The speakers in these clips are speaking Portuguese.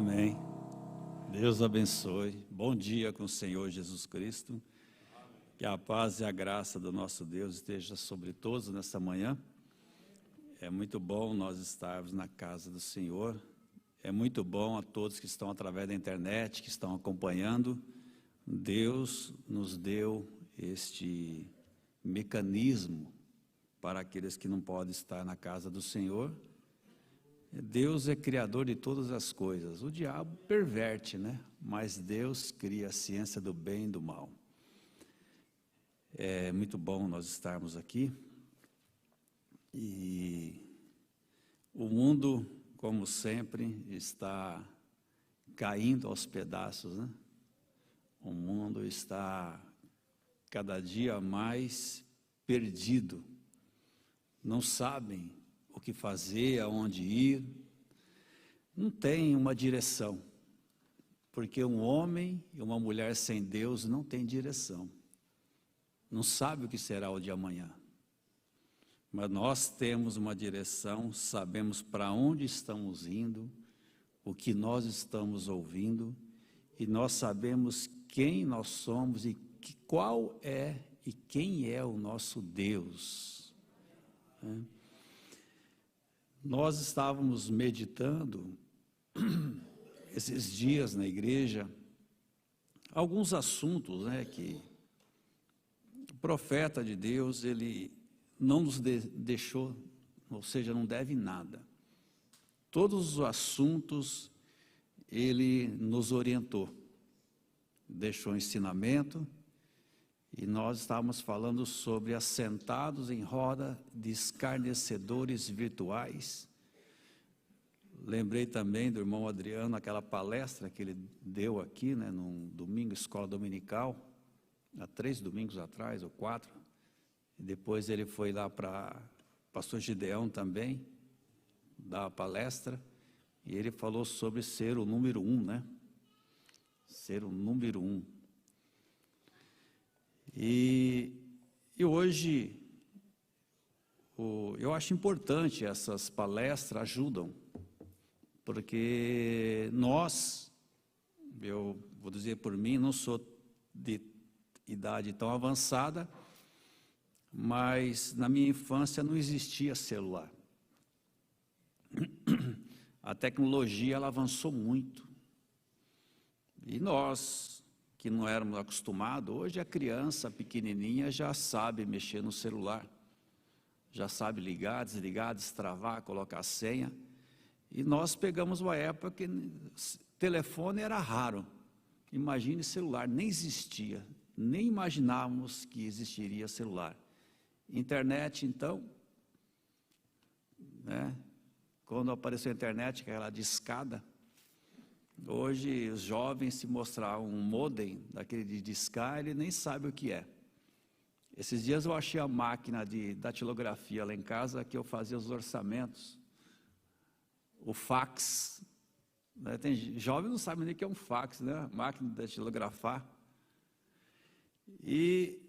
Amém. Deus abençoe. Bom dia com o Senhor Jesus Cristo. Que a paz e a graça do nosso Deus esteja sobre todos nessa manhã. É muito bom nós estarmos na casa do Senhor. É muito bom a todos que estão através da internet, que estão acompanhando. Deus nos deu este mecanismo para aqueles que não podem estar na casa do Senhor. Deus é criador de todas as coisas. O diabo perverte, né? Mas Deus cria a ciência do bem e do mal. É muito bom nós estarmos aqui. E o mundo, como sempre, está caindo aos pedaços, né? O mundo está cada dia mais perdido. Não sabem o que fazer, aonde ir, não tem uma direção, porque um homem e uma mulher sem Deus não tem direção, não sabe o que será o de amanhã, mas nós temos uma direção, sabemos para onde estamos indo, o que nós estamos ouvindo, e nós sabemos quem nós somos e qual é e quem é o nosso Deus, né? Nós estávamos meditando esses dias na igreja alguns assuntos, né, que o profeta de Deus, ele não nos deixou, ou seja, não deve nada. Todos os assuntos ele nos orientou, deixou ensinamento, e nós estávamos falando sobre assentados em roda de escarnecedores virtuais. Lembrei também do irmão Adriano, aquela palestra que ele deu aqui, né, num domingo, escola dominical, há 3 domingos atrás, ou 4. E depois ele foi lá para pastor Gideão também, dar a palestra, e ele falou sobre ser o número 1, né? Ser o número 1. E hoje, eu acho importante essas palestras, ajudam, porque nós, eu vou dizer por mim, não sou de idade tão avançada, mas na minha infância não existia celular. A tecnologia ela avançou muito, e nós que não éramos acostumados, hoje a criança pequenininha já sabe mexer no celular, já sabe ligar, desligar, destravar, colocar a senha, e nós pegamos uma época que telefone era raro, imagine celular, nem existia, nem imaginávamos que existiria celular. Internet então, né? Quando apareceu a internet, aquela discada, hoje os jovens, se mostrar um modem daquele de discar, ele nem sabe o que é. Esses dias eu achei a máquina de datilografia lá em casa, que eu fazia os orçamentos, o fax, né? Tem jovem não sabe nem o que é um fax, né? Máquina de datilografar. E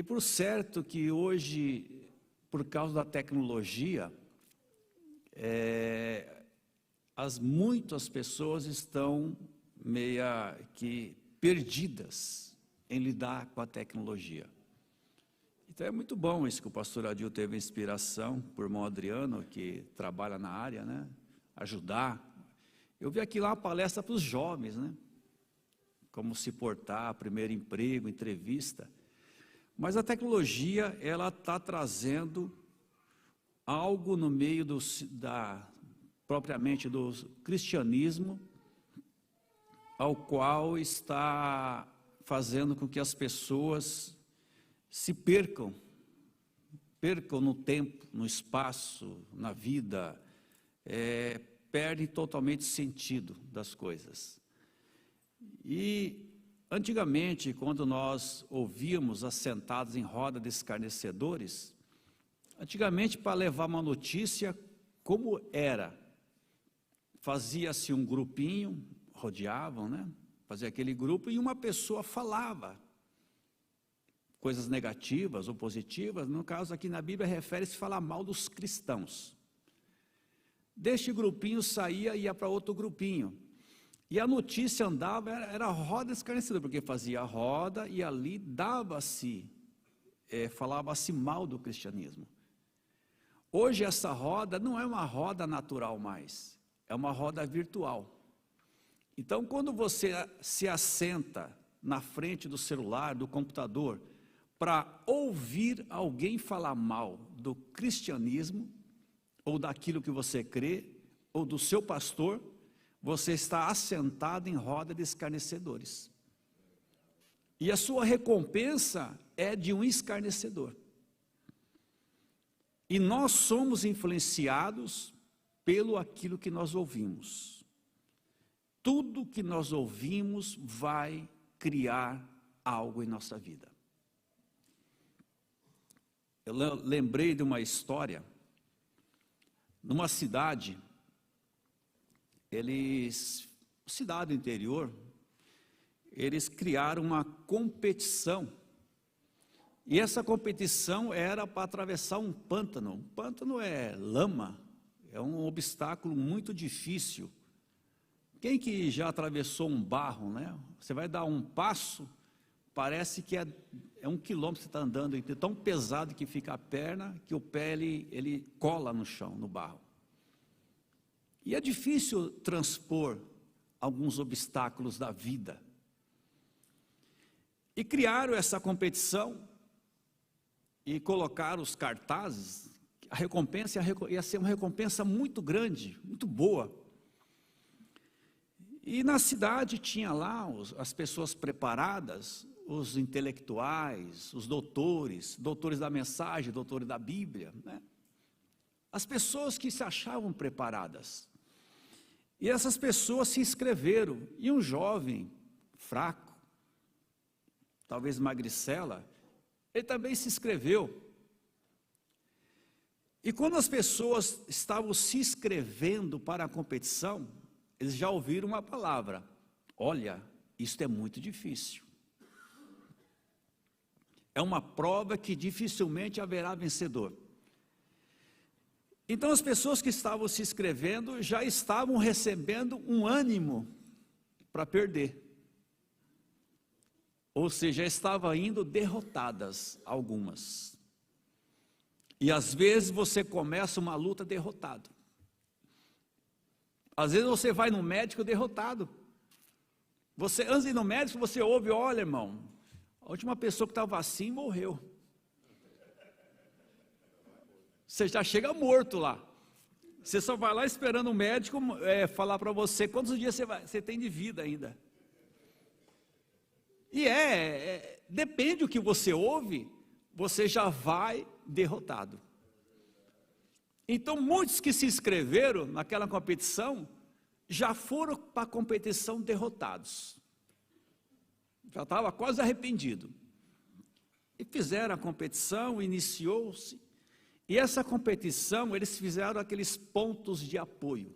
por certo que hoje, por causa da tecnologia, muitas pessoas estão meia que perdidas em lidar com a tecnologia. Então é muito bom isso que o pastor Adil teve inspiração, por irmão Adriano, que trabalha na área, né? Ajudar. Eu vi aqui lá uma palestra para os jovens, né? Como se portar, primeiro emprego, entrevista. Mas a tecnologia, ela está trazendo algo no meio propriamente do cristianismo, ao qual está fazendo com que as pessoas se percam no tempo, no espaço, na vida, perdem totalmente sentido das coisas. E antigamente, quando nós ouvíamos assentados em roda de escarnecedores, antigamente, para levar uma notícia, como era? Fazia-se um grupinho, rodeavam, né? Fazia aquele grupo e uma pessoa falava coisas negativas ou positivas. No caso aqui na Bíblia refere-se a falar mal dos cristãos. deste grupinho saía e ia para outro grupinho. E a notícia andava, era roda escarnecedora, porque fazia roda e ali dava-se, falava-se mal do cristianismo. Hoje essa roda não é uma roda natural mais, é uma roda virtual. Então, quando você se assenta na frente do celular, do computador, para ouvir alguém falar mal do cristianismo, ou daquilo que você crê, ou do seu pastor, você está assentado em roda de escarnecedores. E a sua recompensa é de um escarnecedor. E nós somos influenciados pelo aquilo que nós ouvimos. Tudo que nós ouvimos vai criar algo em nossa vida. Eu lembrei de uma história, numa cidade, cidade interior, eles criaram uma competição, e essa competição era para atravessar um pântano. Um pântano é lama, é um obstáculo muito difícil. Quem que já atravessou um barro, né? Você vai dar um passo, parece que é 1 quilômetro que você está andando, tão pesado que fica a perna, que o pé ele cola no chão, no barro. E é difícil transpor alguns obstáculos da vida. E criaram essa competição e colocaram os cartazes. A recompensa ia ser uma recompensa muito grande, muito boa. E na cidade tinha lá as pessoas preparadas, os intelectuais, os doutores da mensagem, doutores da Bíblia, né? As pessoas que se achavam preparadas. E essas pessoas se inscreveram, e um jovem, fraco, talvez magricela, ele também se inscreveu. E quando as pessoas estavam se inscrevendo para a competição, eles já ouviram uma palavra: olha, isto é muito difícil. É uma prova que dificilmente haverá vencedor. Então as pessoas que estavam se inscrevendo já estavam recebendo um ânimo para perder. Ou seja, estavam indo derrotadas algumas. E às vezes você começa uma luta derrotado. Às vezes você vai no médico derrotado. Você, antes de ir no médico, você ouve: olha, irmão, a última pessoa que estava assim morreu. Você já chega morto lá. Você só vai lá esperando o médico falar para você quantos dias você tem de vida ainda. E depende do que você ouve, você já vai derrotado. Então muitos que se inscreveram naquela competição, já foram para a competição derrotados. Já estava quase arrependido. E fizeram a competição, iniciou-se. E essa competição, eles fizeram aqueles pontos de apoio,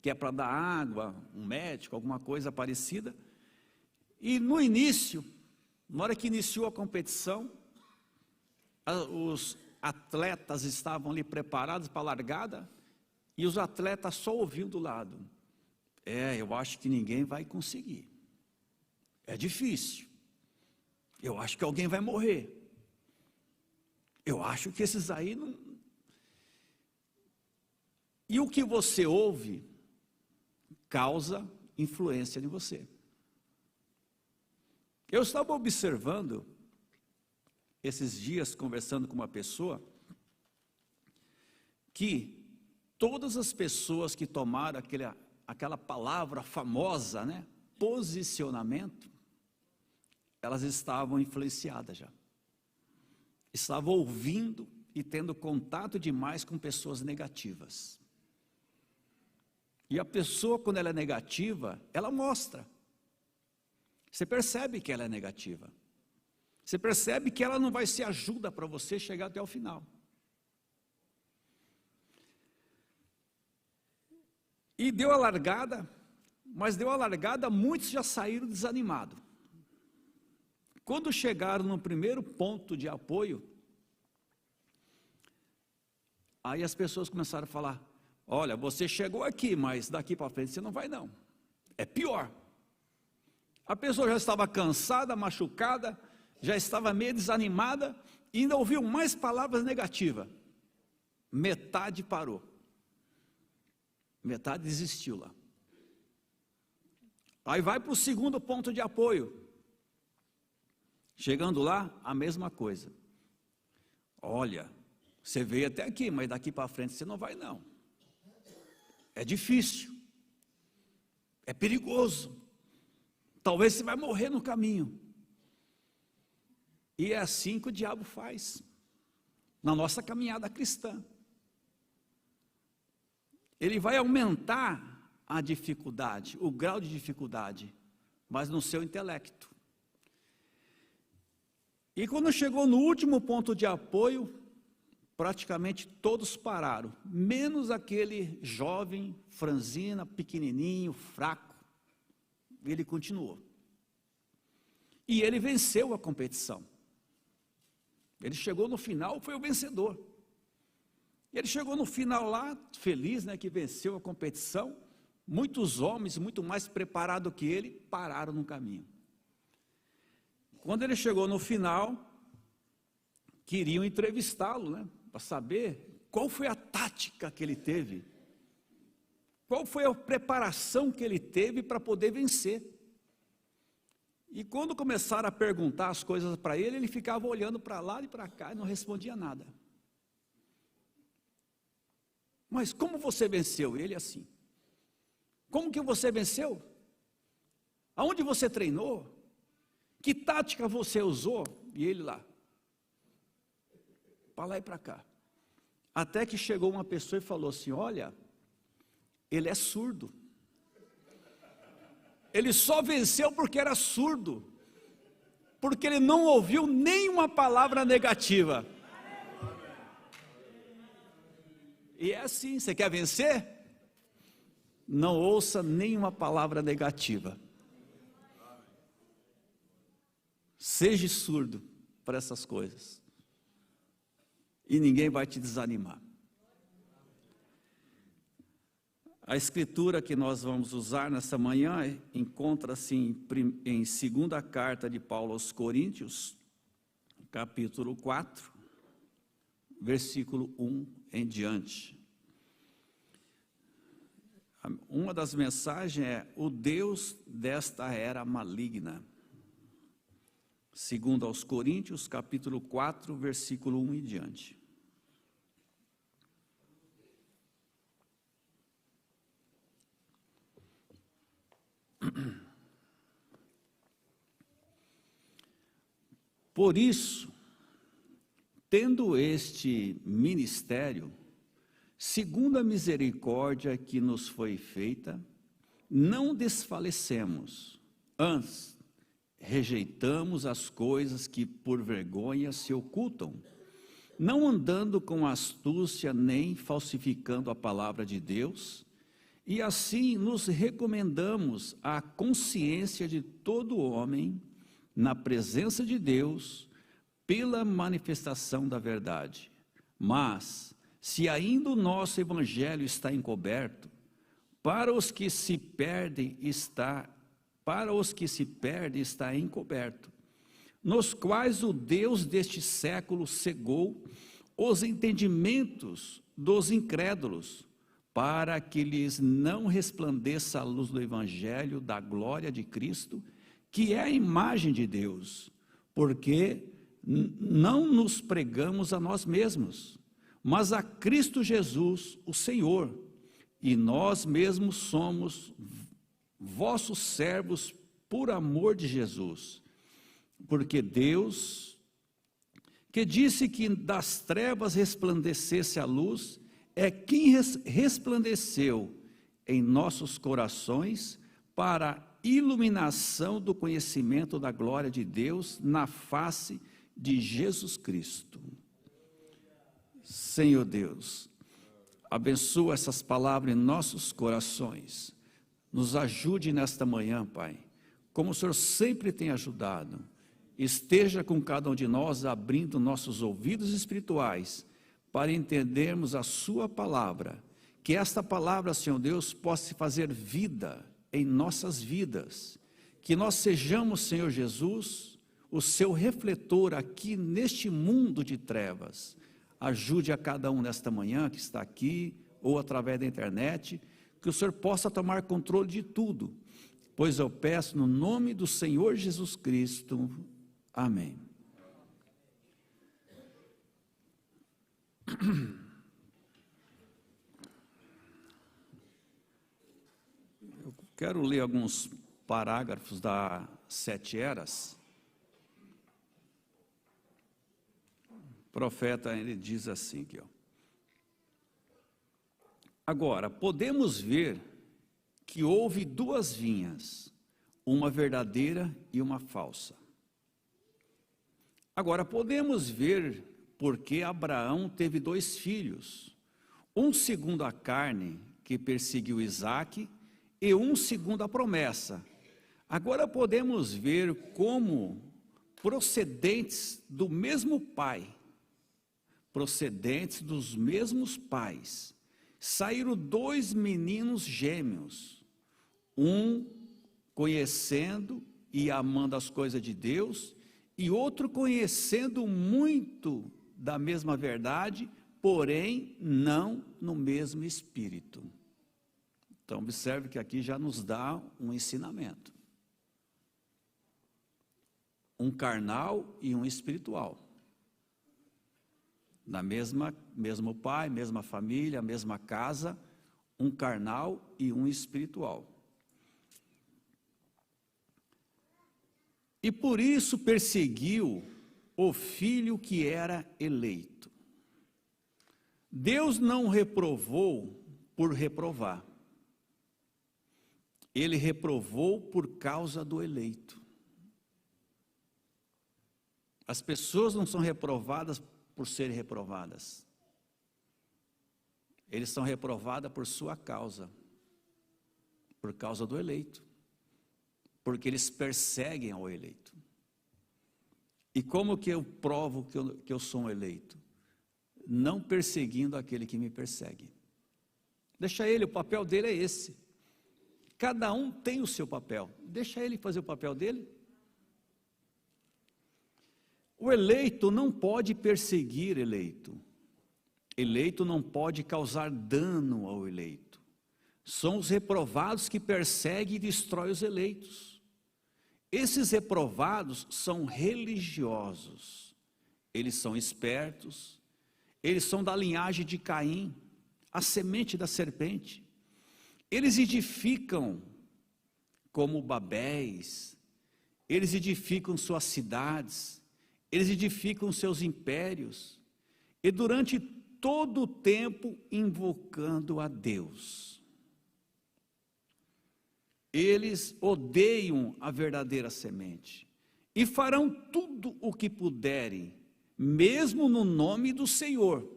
que é para dar água, um médico, alguma coisa parecida. E no início, na hora que iniciou a competição, os atletas estavam ali preparados para a largada, e os atletas só ouviam do lado: eu acho que ninguém vai conseguir, é difícil, eu acho que alguém vai morrer. Eu acho que esses aí não... E o que você ouve causa influência em você. Eu estava observando esses dias, conversando com uma pessoa, que todas as pessoas que tomaram aquela palavra famosa, né, posicionamento, elas estavam influenciadas já. Estava ouvindo e tendo contato demais com pessoas negativas. E a pessoa, quando ela é negativa, ela mostra. Você percebe que ela é negativa. Você percebe que ela não vai ser ajuda para você chegar até o final. E deu a largada, mas deu a largada, muitos já saíram desanimados. Quando chegaram no primeiro ponto de apoio, Aí as pessoas começaram a falar: olha, você chegou aqui, mas daqui para frente você não vai não. É pior. A pessoa já estava cansada, machucada, já estava meio desanimada, e ainda ouviu mais palavras negativas. Metade parou. Metade desistiu lá. Aí vai para o segundo ponto de apoio. Chegando lá, a mesma coisa. Olha, você veio até aqui, mas daqui para frente você não vai não. É difícil. É perigoso. Talvez você vai morrer no caminho. E é assim que o diabo faz na nossa caminhada cristã. Ele vai aumentar a dificuldade, o grau de dificuldade, mas no seu intelecto. E quando chegou no último ponto de apoio, praticamente todos pararam, menos aquele jovem, franzina, pequenininho, fraco. Ele continuou. E ele venceu a competição. Ele chegou no final, foi o vencedor. Ele chegou no final lá, feliz, né, que venceu a competição. Muitos homens, muito mais preparados que ele, pararam no caminho. Quando ele chegou no final, queriam entrevistá-lo, né, para saber qual foi a tática que ele teve, qual foi a preparação que ele teve para poder vencer. E quando começaram a perguntar as coisas para ele, ele ficava olhando para lá e para cá e não respondia nada. Mas como você venceu? Ele assim. Como que você venceu? Aonde você treinou? Que tática você usou? E ele lá. Para lá e para cá. Até que chegou uma pessoa e falou assim: olha, ele é surdo. Ele só venceu porque era surdo. Porque ele não ouviu nenhuma palavra negativa. E é assim, você quer vencer? Não ouça nenhuma palavra negativa. Seja surdo para essas coisas. E ninguém vai te desanimar. A escritura que nós vamos usar nessa manhã encontra-se em segunda carta de Paulo aos Coríntios, capítulo 4, versículo 1 em diante. Uma das mensagens é: o Deus desta era maligna. Segundo aos Coríntios, capítulo 4, versículo 1 em diante. Por isso, tendo este ministério, segundo a misericórdia que nos foi feita, não desfalecemos, antes rejeitamos as coisas que por vergonha se ocultam, não andando com astúcia nem falsificando a palavra de Deus, e assim nos recomendamos à consciência de todo homem, na presença de Deus, pela manifestação da verdade. Mas, se ainda o nosso evangelho está encoberto, para os que se perdem está encoberto, nos quais o Deus deste século cegou os entendimentos dos incrédulos, para que lhes não resplandeça a luz do evangelho da glória de Cristo, que é a imagem de Deus, porque não nos pregamos a nós mesmos, mas a Cristo Jesus, o Senhor, e nós mesmos somos vossos servos por amor de Jesus, porque Deus, que disse que das trevas resplandecesse a luz, é quem resplandeceu em nossos corações para a iluminação do conhecimento da glória de Deus na face de Jesus Cristo. Senhor Deus, abençoa essas palavras em nossos corações. Nos ajude nesta manhã, Pai, como o Senhor sempre tem ajudado. Esteja com cada um de nós, abrindo nossos ouvidos espirituais, para entendermos a sua palavra, que esta palavra, Senhor Deus, possa se fazer vida em nossas vidas, que nós sejamos, Senhor Jesus, o seu refletor aqui neste mundo de trevas. Ajude a cada um nesta manhã que está aqui, ou através da internet, que o Senhor possa tomar controle de tudo, pois eu peço no nome do Senhor Jesus Cristo. Amém. Eu quero ler alguns parágrafos das 7 eras. O profeta, ele diz assim aqui, ó. Agora, podemos ver que houve 2 vinhas, uma verdadeira e uma falsa. Agora, podemos ver porque Abraão teve 2 filhos, um segundo a carne, que perseguiu Isaque, e um segundo a promessa. Agora podemos ver como procedentes do mesmo pai, procedentes dos mesmos pais, saíram 2 meninos gêmeos, um conhecendo e amando as coisas de Deus, e outro conhecendo muito da mesma verdade, porém não no mesmo espírito. Então observe que aqui já nos dá um ensinamento. Um carnal e um espiritual. Na mesmo pai, mesma família, mesma casa, um carnal e um espiritual. E por isso perseguiu o filho que era eleito. Deus não reprovou por reprovar. Ele reprovou por causa do eleito. As pessoas não são reprovadas por serem reprovadas. Eles são reprovadas por sua causa, por causa do eleito, porque eles perseguem ao eleito. E como que eu provo que eu sou um eleito? Não perseguindo aquele que me persegue. Deixa ele, o papel dele é esse. Cada um tem o seu papel. Deixa ele fazer o papel dele. O eleito não pode perseguir eleito. Eleito não pode causar dano ao eleito. São os reprovados que perseguem e destroem os eleitos. Esses reprovados são religiosos. Eles são espertos. Eles são da linhagem de Caim, a semente da serpente. Eles edificam como Babéis. Eles edificam suas cidades. Eles edificam seus impérios, e durante todo o tempo invocando a Deus. Eles odeiam a verdadeira semente, e farão tudo o que puderem, mesmo no nome do Senhor,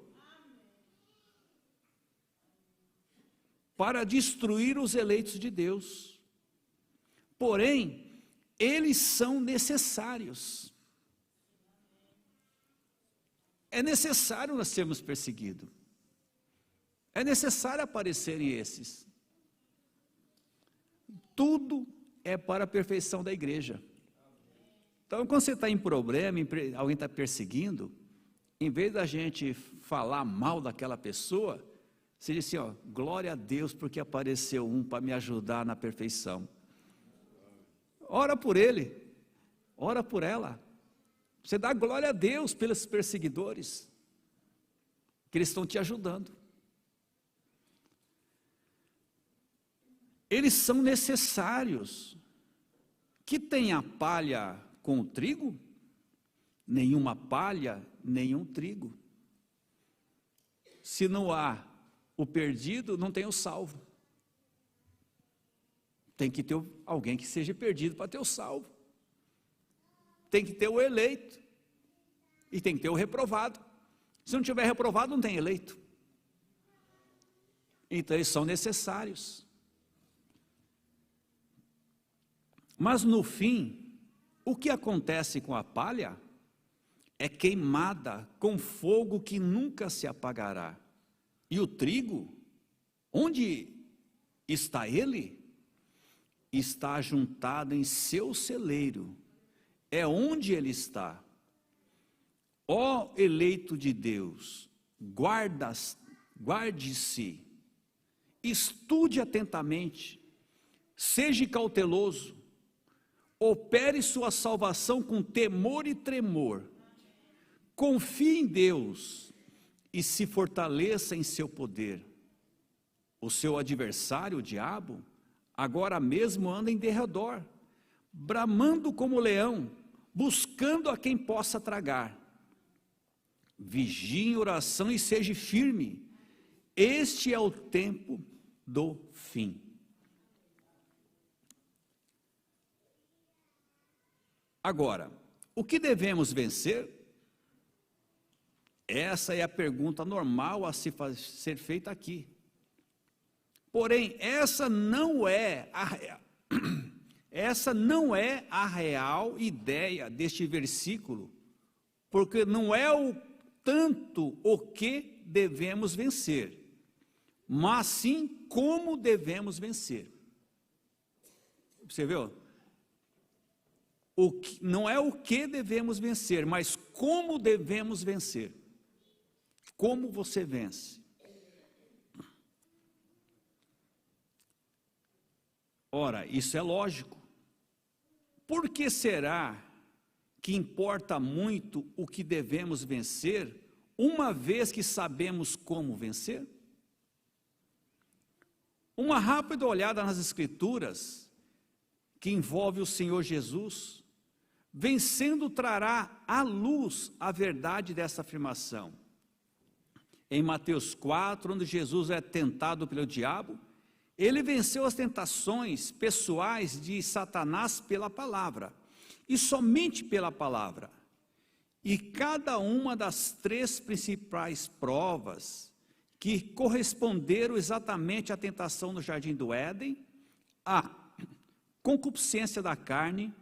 para destruir os eleitos de Deus. Porém, eles são necessários. É necessário nós sermos perseguidos. É necessário aparecerem esses. Tudo é para a perfeição da igreja. Então, quando você está em problema, alguém está perseguindo, em vez da gente falar mal daquela pessoa, você diz assim, ó, glória a Deus porque apareceu um para me ajudar na perfeição. Ora por ele, ora por ela. Você dá glória a Deus pelos perseguidores, que eles estão te ajudando. Eles são necessários. Que tem a palha com o trigo? Nenhuma palha, nenhum trigo. Se não há o perdido, não tem o salvo. Tem que ter alguém que seja perdido para ter o salvo. Tem que ter o eleito, e tem que ter o reprovado. Se não tiver reprovado, não tem eleito. Então eles são necessários. Mas no fim, o que acontece com a palha? é queimada com fogo que nunca se apagará. E o trigo, onde está ele? Está ajuntado em seu celeiro, é onde ele está. Ó eleito de Deus, guarde-se, estude atentamente, seja cauteloso, opere sua salvação com temor e tremor, confie em Deus e se fortaleça em seu poder. O seu adversário, o diabo, agora mesmo anda em derredor, bramando como leão, buscando a quem possa tragar. Vigie em oração e seja firme. Este é o tempo do fim. Agora, o que devemos vencer? Essa é a pergunta normal a ser feita aqui. Porém, essa não é a real ideia deste versículo, porque não é tanto o que devemos vencer, mas sim como devemos vencer. Você viu? Não é o que devemos vencer, mas como devemos vencer. Como você vence? Ora, isso é lógico. Por que será que importa muito o que devemos vencer, uma vez que sabemos como vencer? Uma rápida olhada nas Escrituras, que envolve o Senhor Jesus, vencendo trará à luz a verdade dessa afirmação. Em Mateus 4, onde Jesus é tentado pelo diabo, ele venceu as tentações pessoais de Satanás pela palavra, e somente pela palavra. E cada uma das 3 principais provas que corresponderam exatamente à tentação no jardim do Éden, a concupiscência da carne,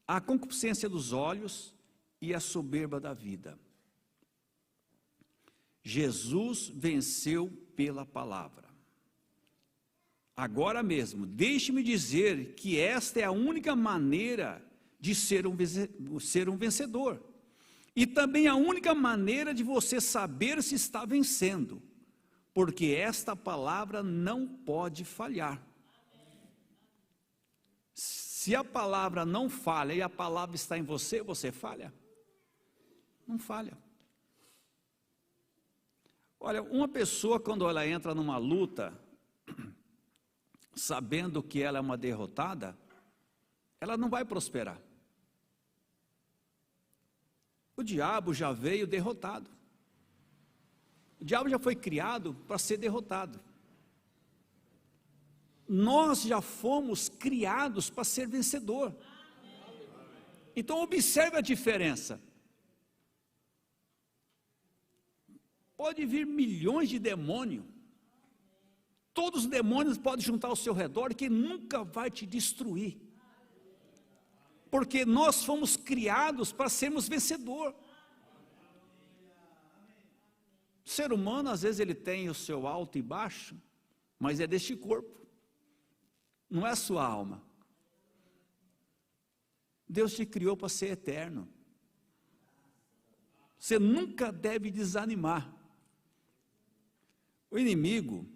a concupiscência dos olhos e a soberba da vida. Jesus venceu pela palavra. Agora mesmo, deixe-me dizer que esta é a única maneira de ser um vencedor. E também a única maneira de você saber se está vencendo. Porque esta palavra não pode falhar. Se a palavra não falha e a palavra está em você, você falha? Não falha. Olha, uma pessoa quando ela entra numa luta, sabendo que ela é uma derrotada, ela não vai prosperar. O diabo já veio derrotado. O diabo já foi criado para ser derrotado. Nós já fomos criados para ser vencedor. Então observe a diferença. Pode vir milhões de demônios. Todos os demônios podem juntar ao seu redor, que nunca vai te destruir. Porque nós fomos criados para sermos vencedor. O ser humano, às vezes, ele tem o seu alto e baixo, mas é deste corpo. Não é a sua alma. Deus te criou para ser eterno. Você nunca deve desanimar. O inimigo,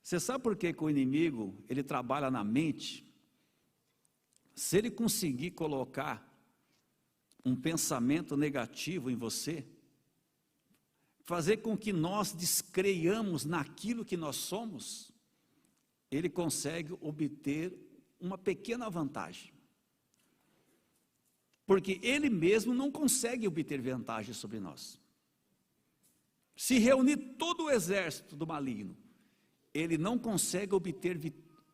você sabe por que o inimigo, ele trabalha na mente? Se ele conseguir colocar um pensamento negativo em você, fazer com que nós descreiamos naquilo que nós somos, ele consegue obter uma pequena vantagem. Porque ele mesmo não consegue obter vantagem sobre nós. Se reunir todo o exército do maligno, ele não consegue obter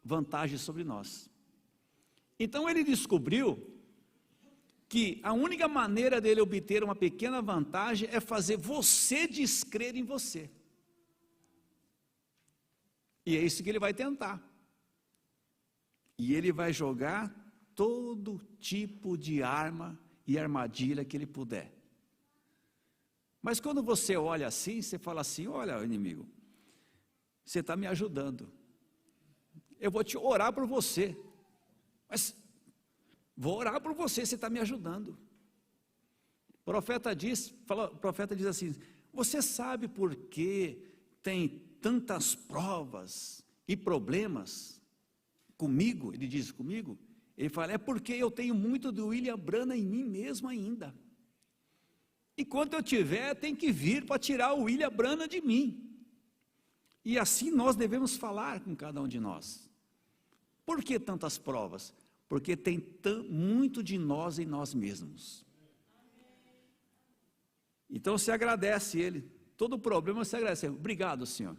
vantagem sobre nós. Então ele descobriu que a única maneira dele obter uma pequena vantagem é fazer você descrer em você. E é isso que ele vai tentar. E ele vai jogar todo tipo de arma e armadilha que ele puder. Mas quando você olha assim, você fala assim: olha, inimigo, você está me ajudando. Eu vou te orar por você. Mas vou orar por você, você está me ajudando. O profeta diz assim: você sabe por que tem tantas provas e problemas comigo? Ele diz comigo. Ele fala: é porque eu tenho muito do William Branham em mim mesmo ainda. E quando eu tiver, tem que vir para tirar o William Branham de mim. E assim nós devemos falar com cada um de nós. Por que tantas provas? Porque tem muito de nós em nós mesmos. Então você agradece Ele. Todo problema você agradece. Obrigado, Senhor.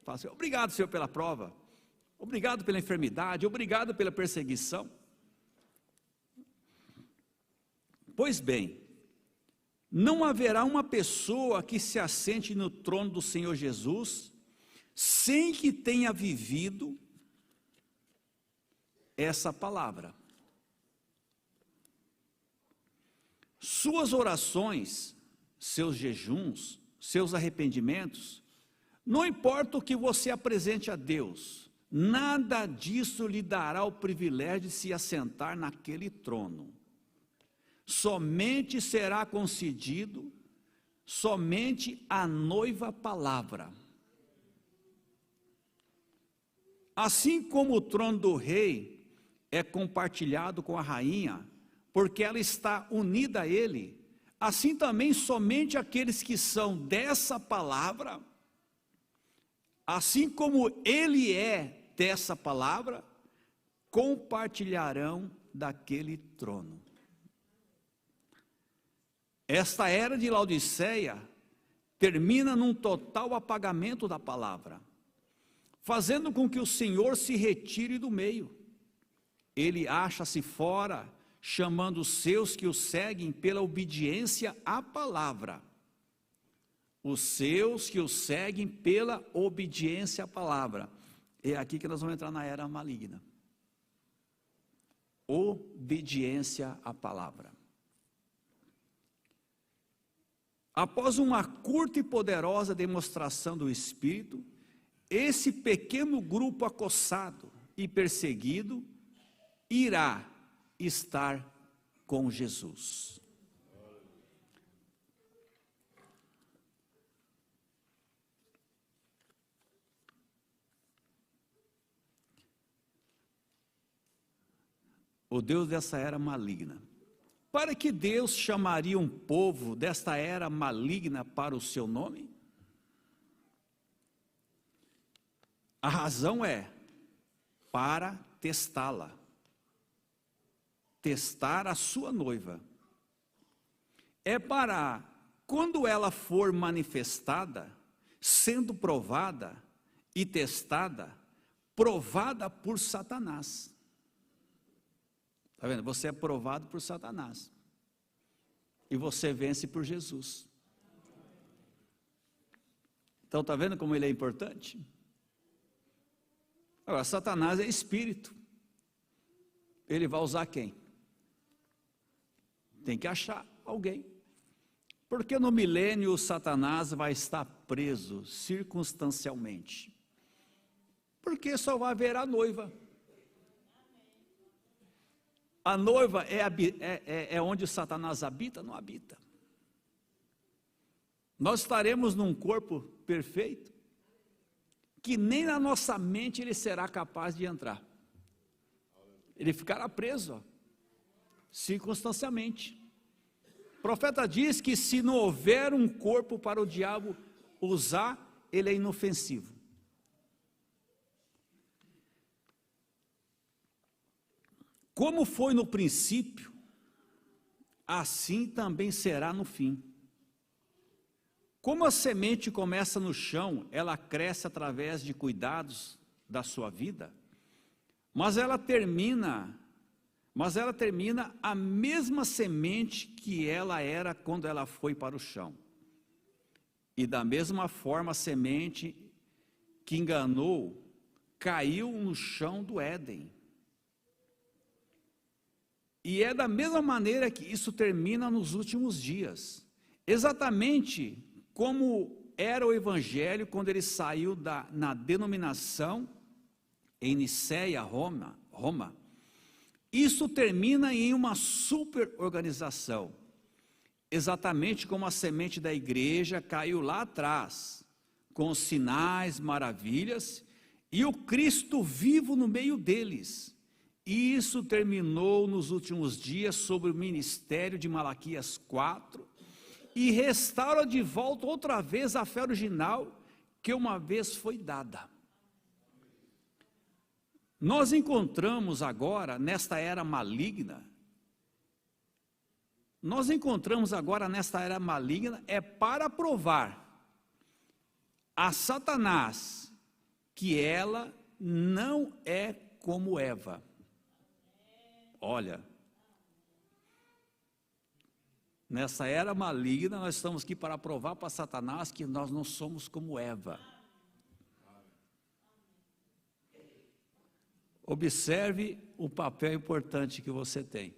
Fala assim: obrigado, Senhor, pela prova. Obrigado pela enfermidade. Obrigado pela perseguição. Pois bem, não haverá uma pessoa que se assente no trono do Senhor Jesus sem que tenha vivido essa palavra. Suas orações, seus jejuns, seus arrependimentos, não importa o que você apresente a Deus, nada disso lhe dará o privilégio de se assentar naquele trono. Somente será concedido somente a noiva palavra. Assim como o trono do rei é compartilhado com a rainha, porque ela está unida a ele, assim também somente aqueles que são dessa palavra, assim como ele é dessa palavra, compartilharão daquele trono. Esta era de Laodiceia termina num total apagamento da palavra, fazendo com que o Senhor se retire do meio. Ele acha-se fora, chamando os seus que o seguem pela obediência à palavra. Os seus que o seguem pela obediência à palavra. É aqui que nós vamos entrar na era maligna. Obediência à palavra. Após uma curta e poderosa demonstração do Espírito, esse pequeno grupo acossado e perseguido irá estar com Jesus. O Deus dessa era maligna. Para que Deus chamaria um povo desta era maligna para o seu nome? A razão é para testá-la. Testar a sua noiva. É para, quando ela for manifestada, sendo provada e testada, provada por Satanás. Está vendo? Você é provado por Satanás. E você vence por Jesus. Então está vendo como ele é importante? Agora, Satanás é espírito. Ele vai usar quem? Tem que achar alguém. Porque no milênio Satanás vai estar preso circunstancialmente. Porque só vai haver a noiva. A noiva é onde Satanás habita? Não habita. Nós estaremos num corpo perfeito, que nem na nossa mente ele será capaz de entrar. Ele ficará preso, circunstancialmente. O profeta diz que se não houver um corpo para o diabo usar, ele é inofensivo. Como foi no princípio, assim também será no fim. Como a semente começa no chão, ela cresce através de cuidados da sua vida, mas ela termina a mesma semente que ela era quando ela foi para o chão. E da mesma forma a semente que enganou, caiu no chão do Éden. E é da mesma maneira que isso termina nos últimos dias. exatamente como era o evangelho quando ele saiu na denominação em Nicéia, Roma. Isso termina em uma superorganização, exatamente como a semente da igreja caiu lá atrás, com sinais, maravilhas, e o Cristo vivo no meio deles. E isso terminou nos últimos dias sobre o ministério de Malaquias 4, e restaura de volta outra vez a fé original que uma vez foi dada. Nós encontramos agora, nesta era maligna, é para provar a Satanás que ela não é como Eva. Olha, nessa era maligna nós estamos aqui para provar para Satanás que nós não somos como Eva. Observe o papel importante que você tem.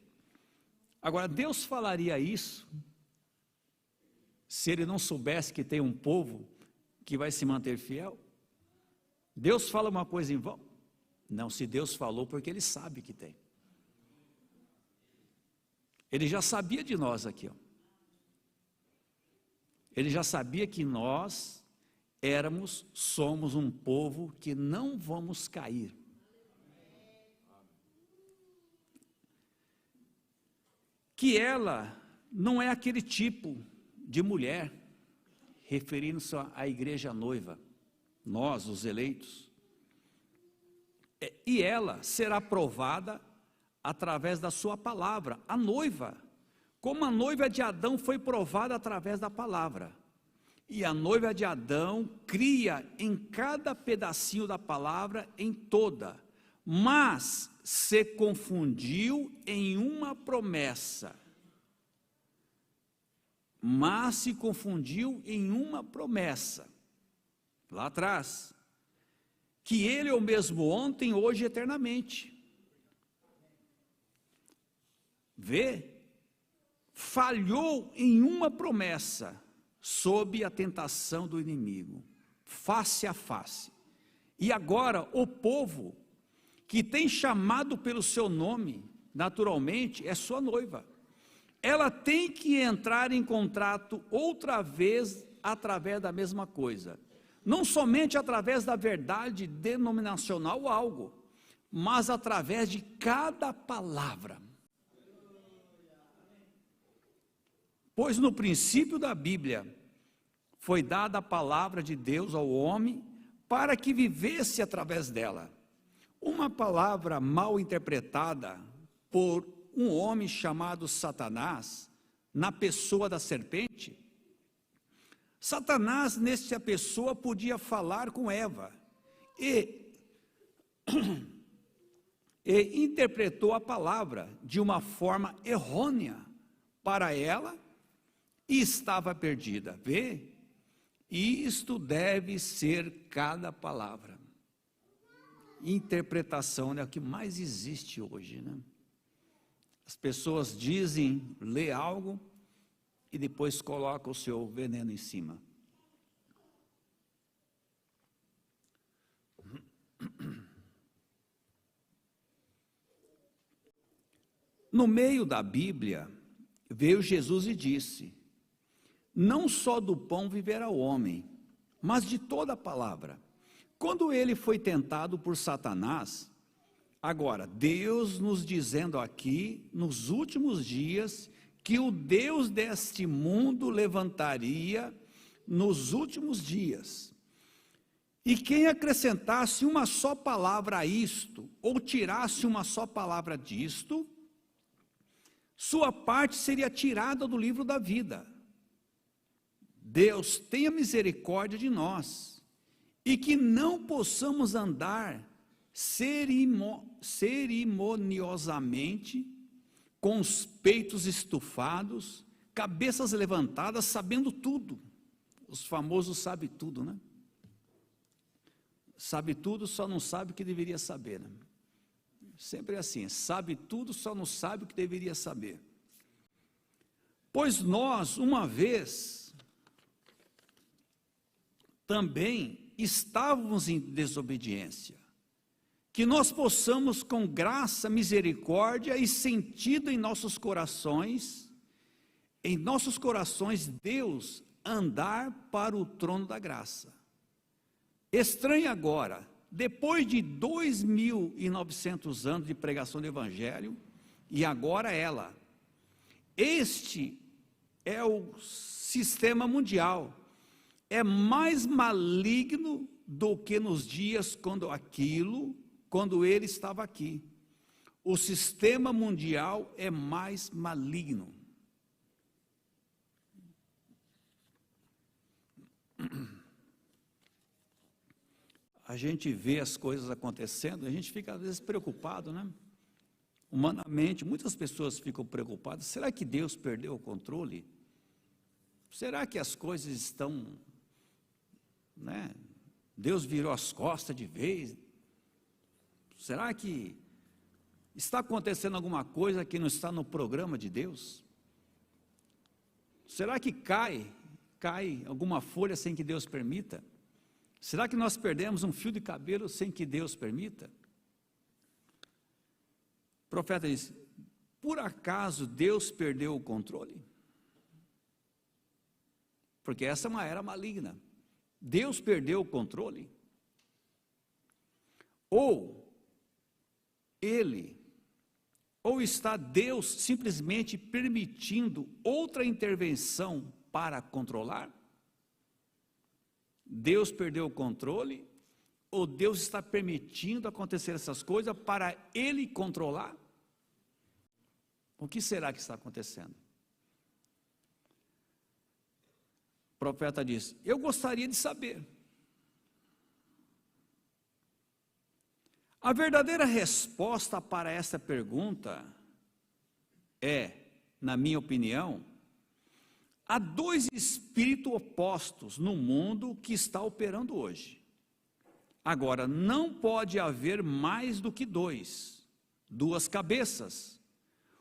Agora, Deus falaria isso se Ele não soubesse que tem um povo que vai se manter fiel? Deus fala uma coisa em vão? Não, se Deus falou, porque Ele sabe que tem. Ele já sabia de nós aqui, ó. Ele já sabia que nós somos um povo que não vamos cair. Que ela não é aquele tipo de mulher, referindo-se à igreja noiva, nós, os eleitos. E ela será provada através da sua palavra, a noiva, como a noiva de Adão foi provada através da palavra. E a noiva de Adão cria em cada pedacinho da palavra, em toda, mas se confundiu em uma promessa. Lá atrás, que Ele é o mesmo ontem, hoje e eternamente. Falhou em uma promessa, sob a tentação do inimigo, face a face. E agora o povo que tem chamado pelo seu nome, naturalmente, é sua noiva. Ela tem que entrar em contrato outra vez através da mesma coisa. Não somente através da verdade denominacional ou algo, mas através de cada palavra. Pois no princípio da Bíblia foi dada a palavra de Deus ao homem para que vivesse através dela. Uma palavra mal interpretada por um homem chamado Satanás, na pessoa da serpente. Satanás, nessa pessoa, podia falar com Eva e interpretou a palavra de uma forma errônea para ela e estava perdida. Isto deve ser cada palavra. Interpretação é o que mais existe hoje, né? As pessoas dizem, lê algo e depois colocam o seu veneno em cima. No meio da Bíblia, veio Jesus e disse: não só do pão viverá o homem, mas de toda a palavra. Quando ele foi tentado por Satanás, agora, Deus nos dizendo aqui, nos últimos dias, que o Deus deste mundo levantaria nos últimos dias. E quem acrescentasse uma só palavra a isto, ou tirasse uma só palavra disto, sua parte seria tirada do livro da vida. Deus tenha misericórdia de nós, e que não possamos andar cerimoniosamente, com os peitos estufados, cabeças levantadas, sabendo tudo. Os famosos sabe tudo, né? Sabe tudo, só não sabe o que deveria saber, né? Sempre assim, sabe tudo, só não sabe o que deveria saber. Pois nós, uma vez, também estávamos em desobediência, que nós possamos, com graça, misericórdia e sentido em nossos corações, Deus andar para o trono da graça. Estranho agora, depois de 2.900 anos de pregação do Evangelho, e agora este é o sistema mundial, é mais maligno do que nos dias quando ele estava aqui. O sistema mundial é mais maligno. A gente vê as coisas acontecendo, a gente fica às vezes preocupado, né? Humanamente, muitas pessoas ficam preocupadas. Será que Deus perdeu o controle? Será que as coisas estão, né? Deus virou as costas de vez? Será que está acontecendo alguma coisa que não está no programa de Deus? Será que cai alguma folha sem que Deus permita? Será que nós perdemos um fio de cabelo sem que Deus permita? O profeta diz: por acaso Deus perdeu o controle? Porque essa é uma era maligna. Deus perdeu o controle? Ou está Deus simplesmente permitindo outra intervenção para controlar? Deus perdeu o controle? Ou Deus está permitindo acontecer essas coisas para Ele controlar? O que será que está acontecendo? O profeta diz: eu gostaria de saber. A verdadeira resposta para essa pergunta é, na minha opinião, há dois espíritos opostos no mundo que está operando hoje. Agora, não pode haver mais do que duas cabeças.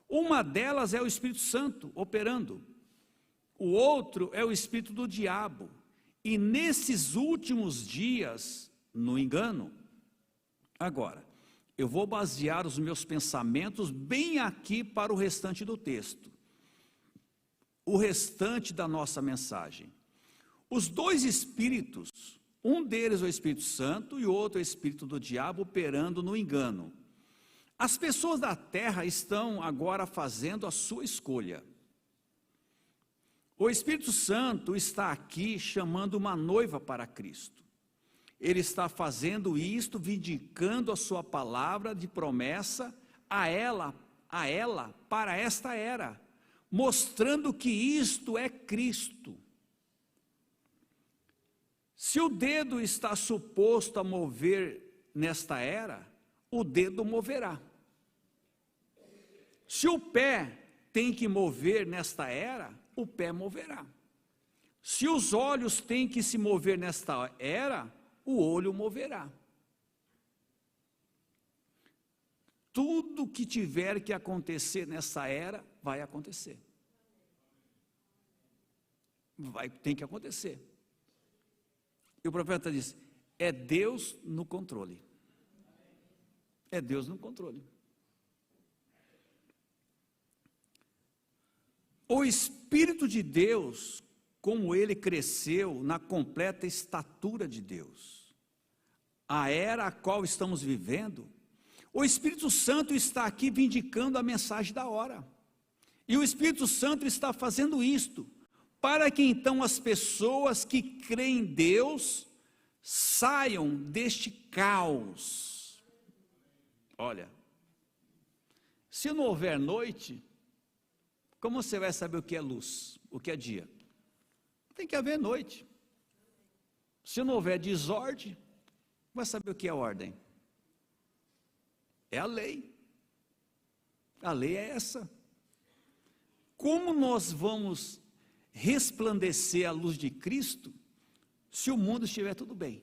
Uma delas é o Espírito Santo operando, o outro é o espírito do diabo, e nesses últimos dias, no engano. Agora, eu vou basear os meus pensamentos bem aqui para o restante do texto, o restante da nossa mensagem. Os dois espíritos, um deles é o Espírito Santo e o outro é o espírito do diabo operando no engano. As pessoas da terra estão agora fazendo a sua escolha. O Espírito Santo está aqui chamando uma noiva para Cristo. Ele está fazendo isto, vindicando a sua palavra de promessa a ela para esta era, mostrando que isto é Cristo. Se o dedo está suposto a mover nesta era, o dedo moverá. Se o pé tem que mover nesta era, o pé moverá. Se os olhos têm que se mover nesta era, o olho moverá. Tudo que tiver que acontecer nessa era, vai acontecer. Tem que acontecer. E o profeta diz: é Deus no controle. É Deus no controle. O Espírito de Deus, como ele cresceu na completa estatura de Deus, a era a qual estamos vivendo, o Espírito Santo está aqui vindicando a mensagem da hora. E o Espírito Santo está fazendo isto, para que então as pessoas que creem em Deus saiam deste caos. Olha, se não houver noite, como você vai saber o que é luz, o que é dia? Tem que haver noite. Se não houver desordem, vai saber o que é ordem? É a lei. A lei é essa. Como nós vamos resplandecer a luz de Cristo se o mundo estiver tudo bem?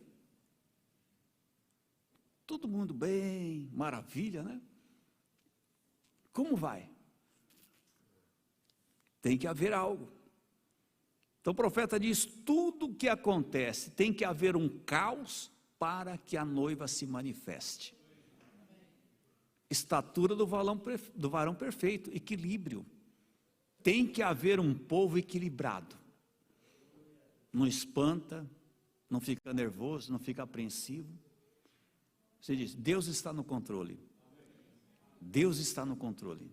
Todo mundo bem, maravilha, né? Como vai? Tem que haver algo. Então o profeta diz: tudo que acontece tem que haver um caos para que a noiva se manifeste. Estatura do varão perfeito, equilíbrio. Tem que haver um povo equilibrado. Não espanta, não fica nervoso, não fica apreensivo. Você diz: Deus está no controle. Deus está no controle.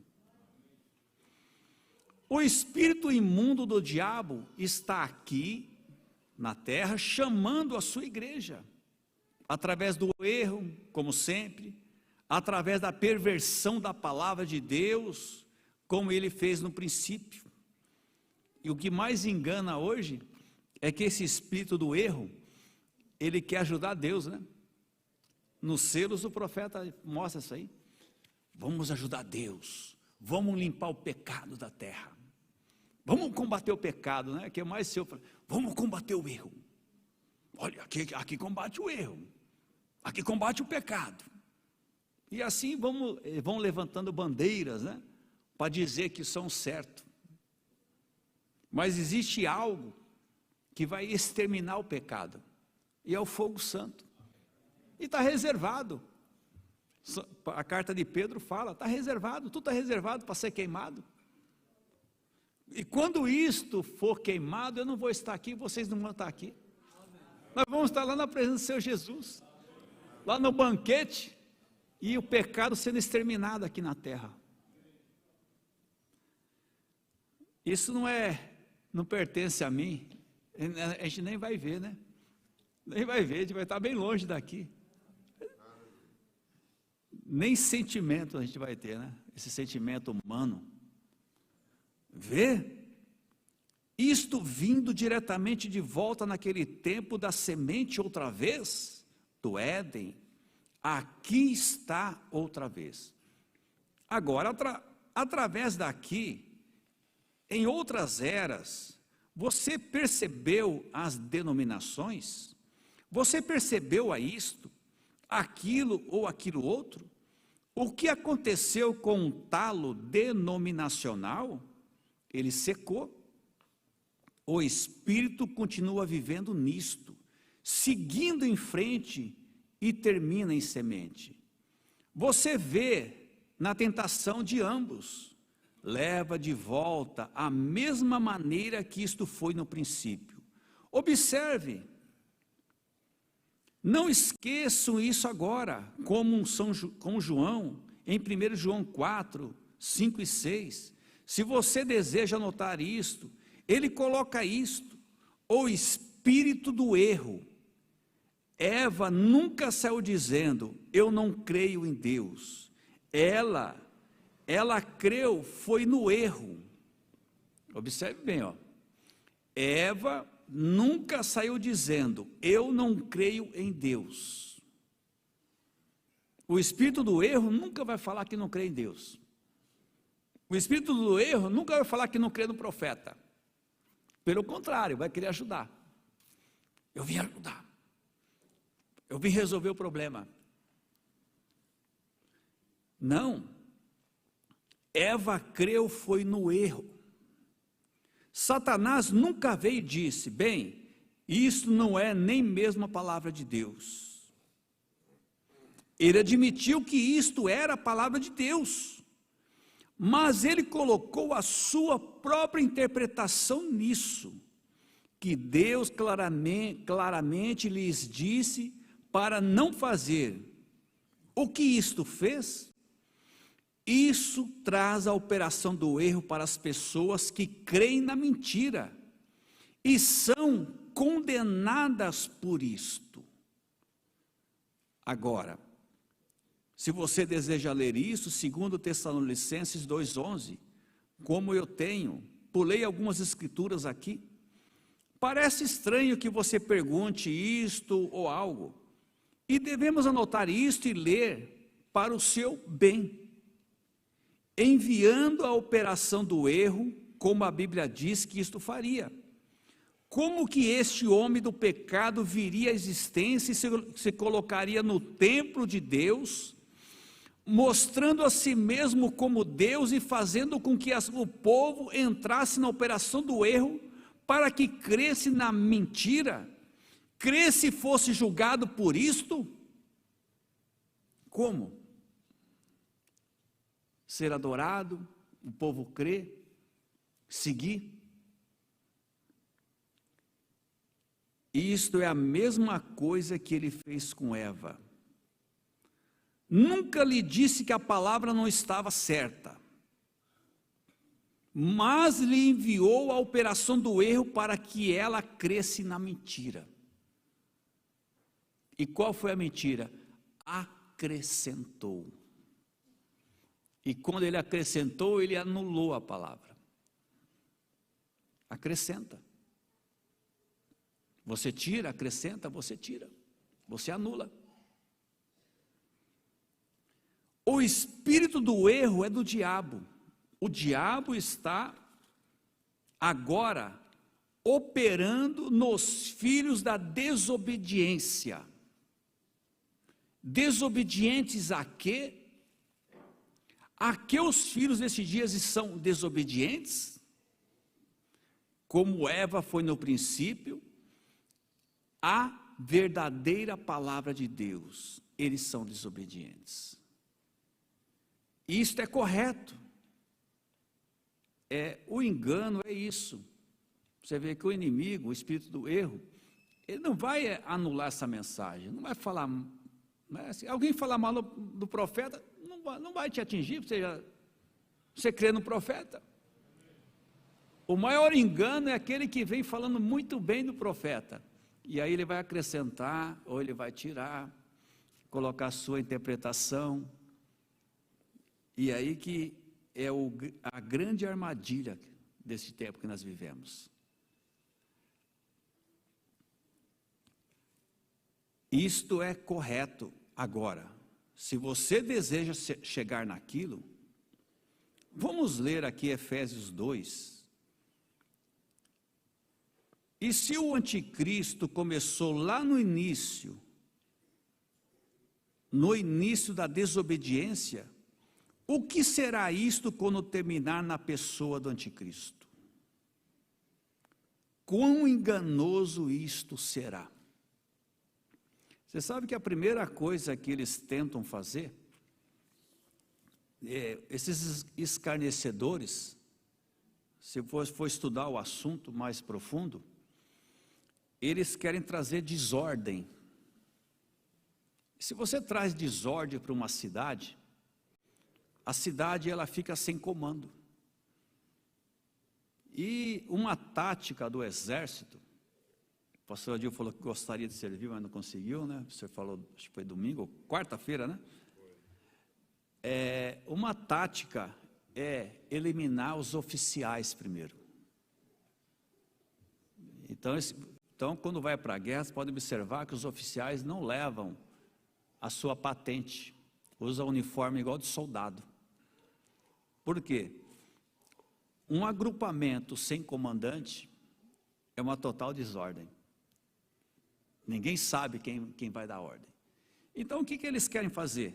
O espírito imundo do diabo está aqui na terra chamando a sua igreja, através do erro, como sempre, através da perversão da palavra de Deus, como ele fez no princípio. E o que mais engana hoje é que esse espírito do erro, ele quer ajudar Deus, né? Nos selos o profeta mostra isso aí. Vamos ajudar Deus, vamos limpar o pecado da terra, vamos combater o pecado, né? Que é mais seu, vamos combater o erro. Olha, aqui combate o erro, aqui combate o pecado. E assim vão levantando bandeiras, né? Para dizer que são certo. Mas existe algo que vai exterminar o pecado, e é o fogo santo. E está reservado. A carta de Pedro fala, está reservado, tudo está reservado para ser queimado. E quando isto for queimado, eu não vou estar aqui, vocês não vão estar aqui. Nós vamos estar lá na presença do Senhor Jesus, lá no banquete, e o pecado sendo exterminado aqui na terra. Isso não pertence a mim, a gente nem vai ver, né? Nem vai ver, a gente vai estar bem longe daqui. Nem sentimento a gente vai ter, né? Esse sentimento humano. Vê? Isto vindo diretamente de volta naquele tempo da semente outra vez, do Éden, aqui está outra vez. Agora, através daqui, em outras eras, você percebeu as denominações? Você percebeu a isto, aquilo ou aquilo outro? O que aconteceu com o talo denominacional? Ele secou. O Espírito continua vivendo nisto, seguindo em frente e termina em semente. Você vê na tentação de ambos, leva de volta a mesma maneira que isto foi no princípio. Observe, não esqueçam isso agora, como com João, em 1 João 4, 5 e 6. Se você deseja anotar isto, ele coloca isto: o espírito do erro. Eva nunca saiu dizendo: eu não creio em Deus. Ela creu, foi no erro. Observe bem, ó. Eva nunca saiu dizendo: eu não creio em Deus. O espírito do erro nunca vai falar que não crê em Deus. O espírito do erro nunca vai falar que não crê no profeta. Pelo contrário, vai querer ajudar. Eu vim ajudar. Eu vim resolver o problema. Não. Eva creu, foi no erro. Satanás nunca veio e disse: bem, isso não é nem mesmo a palavra de Deus. Ele admitiu que isto era a palavra de Deus, mas ele colocou a sua própria interpretação nisso, que Deus claramente lhes disse para não fazer. O que isto fez? Isso traz a operação do erro para as pessoas que creem na mentira e são condenadas por isto. Agora, se você deseja ler isso, 2 Tessalonicenses 2,11, como eu tenho, pulei algumas escrituras aqui. Parece estranho que você pergunte isto ou algo, e devemos anotar isto e ler para o seu bem, enviando a operação do erro, como a Bíblia diz que isto faria. Como que este homem do pecado viria à existência e se colocaria no templo de Deus, mostrando a si mesmo como Deus e fazendo com que o povo entrasse na operação do erro, para que cresce na mentira, cresce e fosse julgado por isto? Como? Ser adorado, o povo crer, seguir. Isto é a mesma coisa que ele fez com Eva. Nunca lhe disse que a palavra não estava certa, mas lhe enviou a operação do erro para que ela cresce na mentira. E qual foi a mentira? Acrescentou. E quando ele acrescentou, ele anulou a palavra. Acrescenta. Você tira, acrescenta, você tira, você anula. O espírito do erro é do diabo. O diabo está agora operando nos filhos da desobediência. Desobedientes a quê? A que os filhos desses dias são desobedientes? Como Eva foi no princípio, a verdadeira palavra de Deus, eles são desobedientes. Isto é correto. O engano é isso. Você vê que o inimigo, o espírito do erro, ele não vai anular essa mensagem, não vai falar, né? Se alguém falar mal do profeta, não vai te atingir, você crê no profeta. O maior engano é aquele que vem falando muito bem do profeta, e aí ele vai acrescentar, ou ele vai tirar, colocar a sua interpretação, e aí que é a grande armadilha desse tempo que nós vivemos. Isto é correto. Agora, se você deseja chegar naquilo, vamos ler aqui Efésios 2. E se o anticristo começou lá no início da desobediência, o que será isto quando terminar na pessoa do anticristo? Quão enganoso isto será? Você sabe que a primeira coisa que eles tentam fazer, esses escarnecedores, se for estudar o assunto mais profundo, eles querem trazer desordem. Se você traz desordem para uma cidade, a cidade ela fica sem comando. E uma tática do exército, o pastor Adil falou que gostaria de servir, mas não conseguiu, né? Você falou, acho que foi domingo, ou quarta-feira, né? Uma tática é eliminar os oficiais primeiro. Então, quando vai para a guerra, você pode observar que os oficiais não levam a sua patente, usam uniforme igual de soldado. Por quê? Um agrupamento sem comandante é uma total desordem. Ninguém sabe quem vai dar ordem. Então, o que eles querem fazer?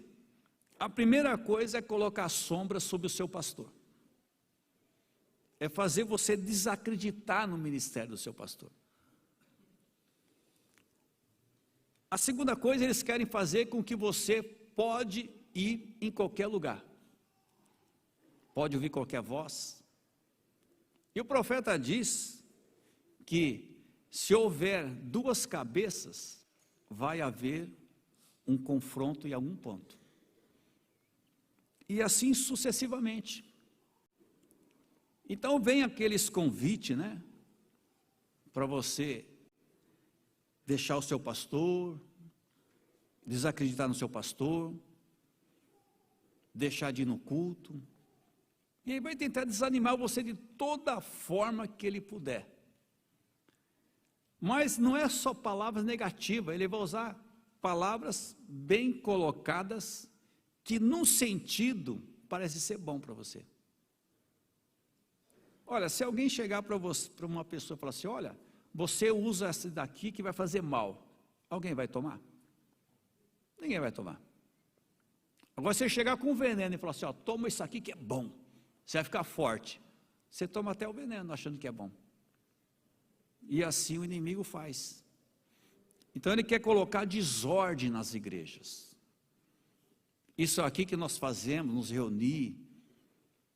A primeira coisa é colocar sombra sobre o seu pastor. É fazer você desacreditar no ministério do seu pastor. A segunda coisa, eles querem fazer com que você pode ir em qualquer lugar. Pode ouvir qualquer voz. E o profeta diz que se houver duas cabeças, vai haver um confronto em algum ponto. E assim sucessivamente. Então vem aqueles convites, né? Para você deixar o seu pastor, desacreditar no seu pastor, deixar de ir no culto. E aí vai tentar desanimar você de toda forma que ele puder. Mas não é só palavras negativas, ele vai usar palavras bem colocadas, que num sentido parece ser bom para você. Olha, se alguém chegar para uma pessoa e falar assim, olha, você usa essa daqui que vai fazer mal, alguém vai tomar? Ninguém vai tomar. Agora você chegar com veneno e falar assim, ó, toma isso aqui que é bom, você vai ficar forte. Você toma até o veneno achando que é bom. E assim o inimigo faz. Então ele quer colocar desordem nas igrejas. Isso aqui que nós fazemos, nos reunir,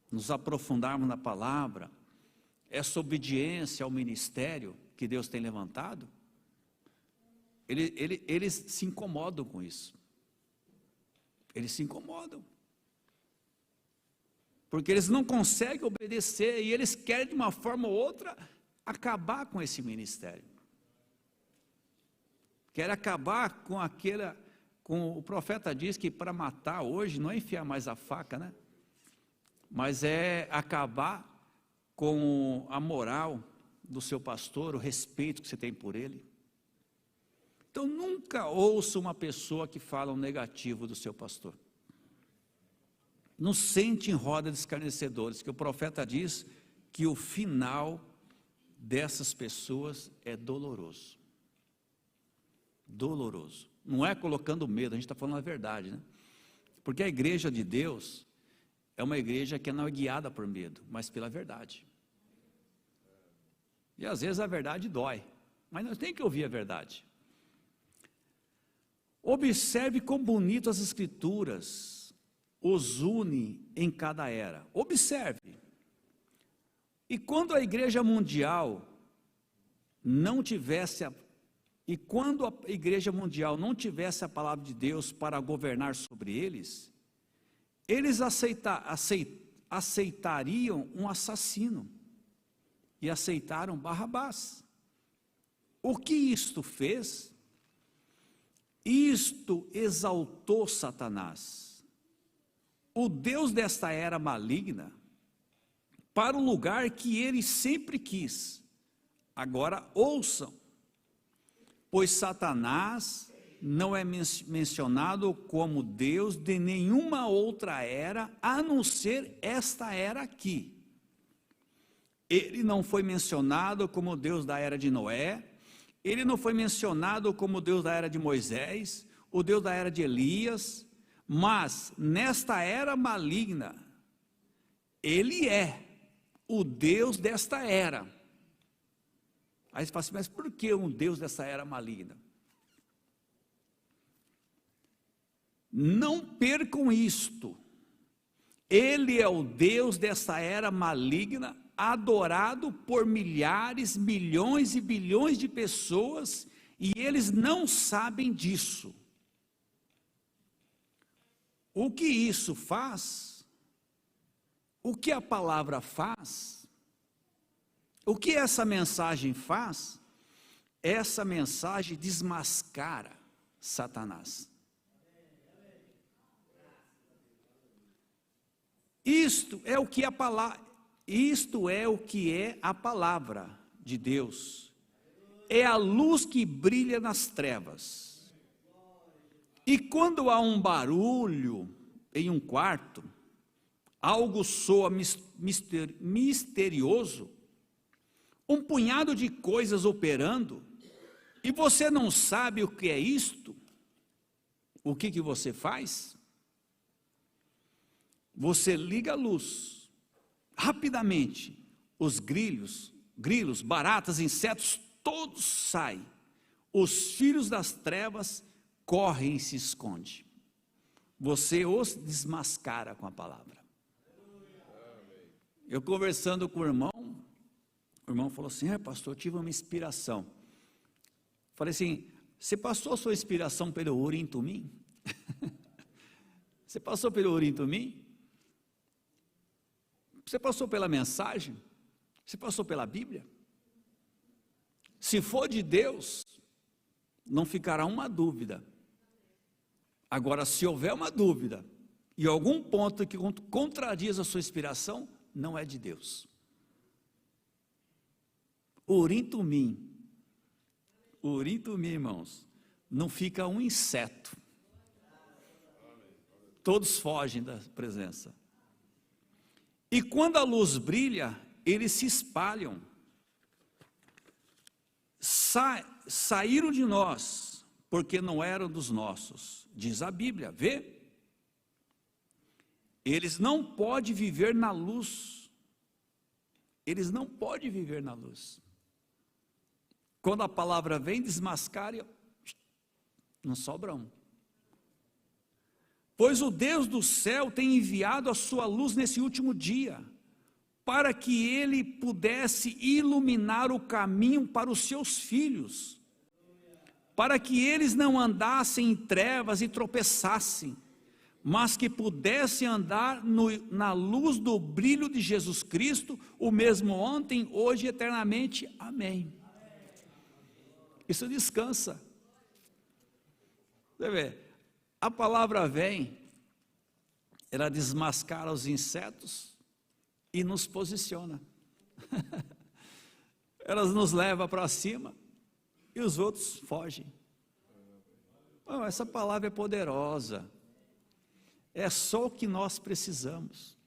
nos aprofundarmos na palavra, essa obediência ao ministério que Deus tem levantado, eles se incomodam com isso. Eles se incomodam. Porque eles não conseguem obedecer e eles querem de uma forma ou outra acabar com esse ministério. Querem acabar com o profeta diz que para matar hoje não é enfiar mais a faca, né? Mas é acabar com a moral do seu pastor, o respeito que você tem por ele. Então nunca ouça uma pessoa que fala um negativo do seu pastor. Não sente em roda de escarnecedores, que o profeta diz que o final dessas pessoas é doloroso. Doloroso. Não é colocando medo, a gente está falando a verdade, né? Porque a igreja de Deus é uma igreja que não é guiada por medo, mas pela verdade. E às vezes a verdade dói, mas nós temos que ouvir a verdade. Observe quão bonito as escrituras os une em cada era. Observe. E quando a igreja mundial não tivesse a palavra de Deus para governar sobre eles, eles aceitariam um assassino e aceitaram Barrabás. O que isto fez? Isto exaltou Satanás, o Deus desta era maligna, para o lugar que ele sempre quis. Agora ouçam, pois Satanás não é mencionado como Deus de nenhuma outra era, a não ser esta era aqui. Ele não foi mencionado como Deus da era de Noé, ele não foi mencionado como Deus da era de Moisés, o Deus da era de Elias, mas nesta era maligna, ele é o Deus desta era. Aí você fala assim, mas por que um Deus dessa era maligna? Não percam isto, ele é o Deus dessa era maligna, adorado por milhares, milhões e bilhões de pessoas, e eles não sabem disso. O que isso faz? O que a palavra faz? O que essa mensagem faz? Essa mensagem desmascara Satanás. Isto é o que a palavra de Deus. É a luz que brilha nas trevas. E quando há um barulho em um quarto, algo soa misterioso, um punhado de coisas operando, e você não sabe o que é isto, o que você faz? Você liga a luz, rapidamente, os grilos, baratas, insetos, todos saem, os filhos das trevas correm e se escondem, você os desmascara com a palavra. Eu conversando com o irmão falou assim, pastor, eu tive uma inspiração. Falei assim, você passou a sua inspiração pelo Urim Tumim? Você passou pelo Urim Tumim? Você passou pela mensagem? Você passou pela Bíblia? Se for de Deus, não ficará uma dúvida. Agora, se houver uma dúvida, e algum ponto que contradiz a sua inspiração, não é de Deus. Urim Tumim, irmãos, não fica um inseto. Todos fogem da presença. E quando a luz brilha, eles se espalham. Saíram de nós, porque não eram dos nossos, diz a Bíblia, vê? Eles não podem viver na luz. Eles não podem viver na luz. Quando a palavra vem, desmascara, não sobra um. Pois o Deus do céu tem enviado a sua luz nesse último dia, para que ele pudesse iluminar o caminho para os seus filhos, para que eles não andassem em trevas e tropeçassem, mas que pudessem andar na luz do brilho de Jesus Cristo, o mesmo ontem, hoje e eternamente. Amém. Isso descansa. Você vê, a palavra vem, ela desmascara os insetos e nos posiciona. Elas nos levam para cima e os outros fogem. Oh, essa palavra é poderosa. É só o que nós precisamos.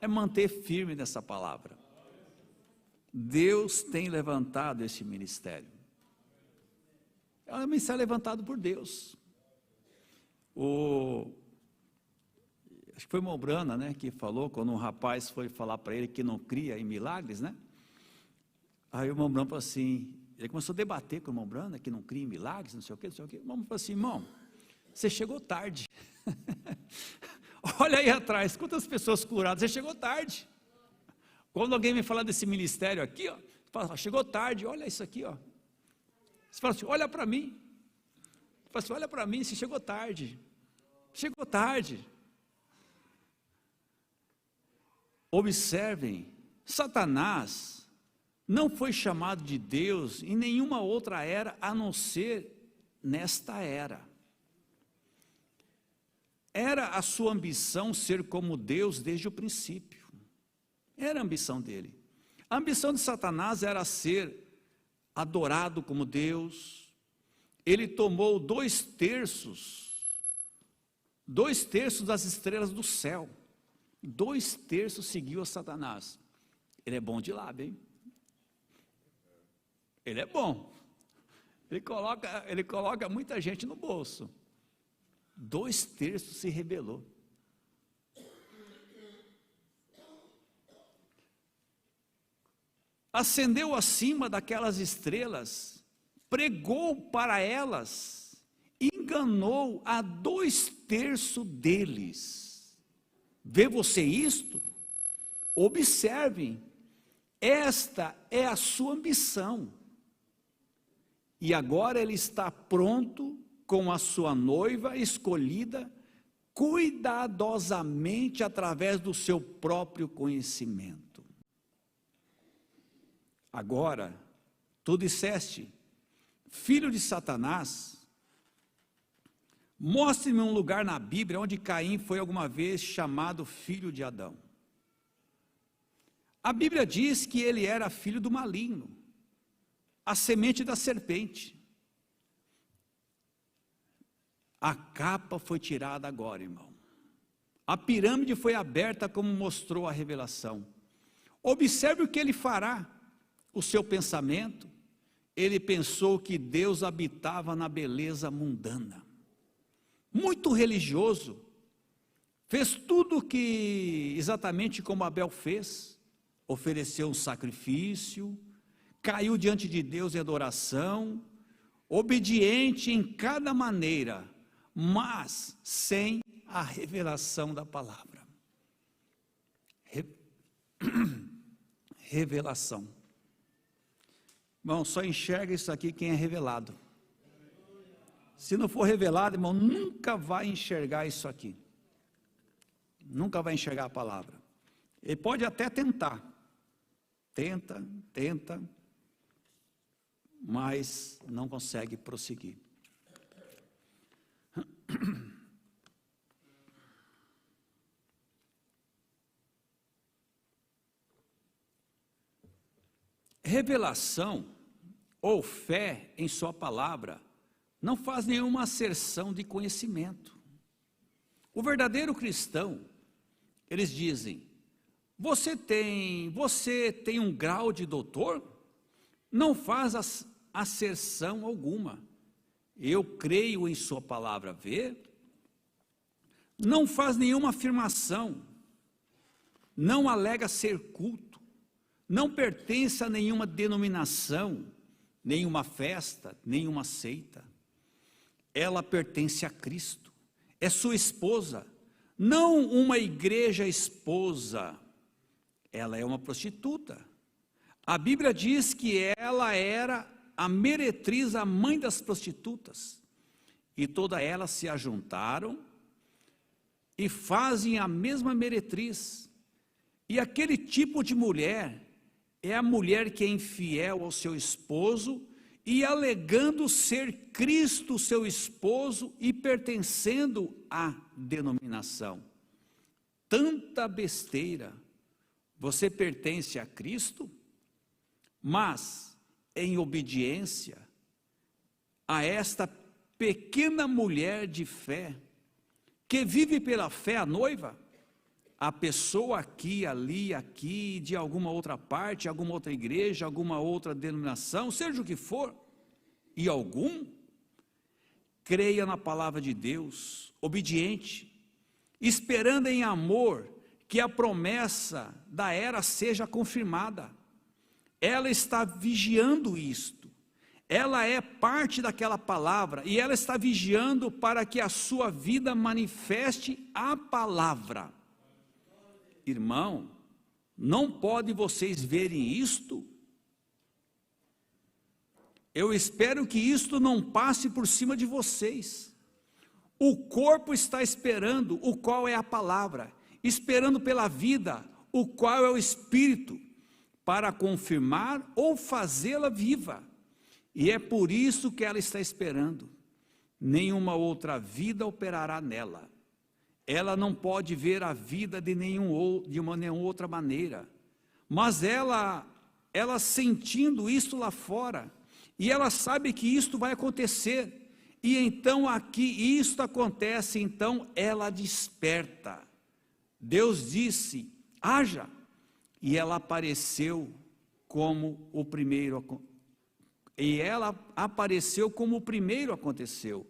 É manter firme nessa palavra. Deus tem levantado esse ministério. É um ministério levantado por Deus. Acho que foi Mombrana, né, que falou, quando um rapaz foi falar para ele que não cria em milagres, né? Aí o Mombrana falou assim, ele começou a debater com o Mombrana, que não cria em milagres, não sei o que, não sei o que. O Mombrana falou assim, irmão, você chegou tarde. Olha aí atrás, quantas pessoas curadas, você chegou tarde. Quando alguém me falar desse ministério aqui, ó, fala, chegou tarde, olha isso aqui, ó. Você fala assim, olha para mim. Você fala assim, olha para mim, você chegou tarde. Chegou tarde. Observem, Satanás não foi chamado de Deus em nenhuma outra era, a não ser nesta era. Era a sua ambição ser como Deus desde o princípio. Era a ambição dele. A ambição de Satanás era ser adorado como Deus. Ele tomou 2/3 das estrelas do céu. 2/3 seguiu a Satanás. Ele é bom de lábio, hein? Ele é bom. Ele coloca muita gente no bolso. 2/3 se rebelou. Ascendeu acima daquelas estrelas, pregou para elas, enganou a 2/3 deles. Vê você isto? Observem, esta é a sua ambição. E agora ele está pronto com a sua noiva escolhida, cuidadosamente através do seu próprio conhecimento. Agora, tu disseste, filho de Satanás, mostre-me um lugar na Bíblia onde Caim foi alguma vez chamado filho de Adão. A Bíblia diz que ele era filho do maligno, a semente da serpente. A capa foi tirada agora, irmão. A pirâmide foi aberta como mostrou a revelação. Observe o que ele fará. O seu pensamento, ele pensou que Deus habitava na beleza mundana. Muito religioso, fez tudo que exatamente como Abel fez, ofereceu um sacrifício, caiu diante de Deus em adoração, obediente em cada maneira, mas sem a revelação da palavra. Revelação. Irmão, só enxerga isso aqui quem é revelado. Se não for revelado, irmão, nunca vai enxergar isso aqui. Nunca vai enxergar a palavra. Ele pode até tentar. Tenta, mas não consegue prosseguir. Revelação ou fé em sua palavra não faz nenhuma asserção de conhecimento. O verdadeiro cristão, eles dizem, você tem um grau de doutor? Não faz asserção alguma. Eu creio em sua palavra, vê? não faz nenhuma afirmação, não alega ser culto, não pertence a nenhuma denominação, nenhuma festa, nenhuma seita. Ela pertence a Cristo, é sua esposa, não uma igreja esposa, ela é uma prostituta. A Bíblia diz que ela era a meretriz, a mãe das prostitutas, e todas elas se ajuntaram e fazem a mesma meretriz. E aquele tipo de mulher é a mulher que é infiel ao seu esposo e alegando ser Cristo seu esposo e pertencendo à denominação. Tanta besteira. Você pertence a Cristo, mas em obediência a esta pequena mulher de fé, que vive pela fé, a noiva, a pessoa aqui, ali, aqui, de alguma outra parte, alguma outra igreja, alguma outra denominação, seja o que for, e algum, creia na palavra de Deus, obediente, esperando em amor que a promessa da era seja confirmada. Ela está vigiando isto, ela é parte daquela palavra, e ela está vigiando para que a sua vida manifeste a palavra. Irmão, não pode vocês verem isto? Eu espero que isto não passe por cima de vocês. O corpo está esperando, o qual é a palavra, esperando pela vida, o qual é o Espírito, para confirmar ou fazê-la viva. E é por isso que ela está esperando. Nenhuma outra vida operará nela. Ela não pode ver a vida de nenhuma outra maneira. Mas ela sentindo isso lá fora, e ela sabe que isto vai acontecer, e então aqui isto acontece, então ela desperta. Deus disse, haja, e ela apareceu como o primeiro aconteceu.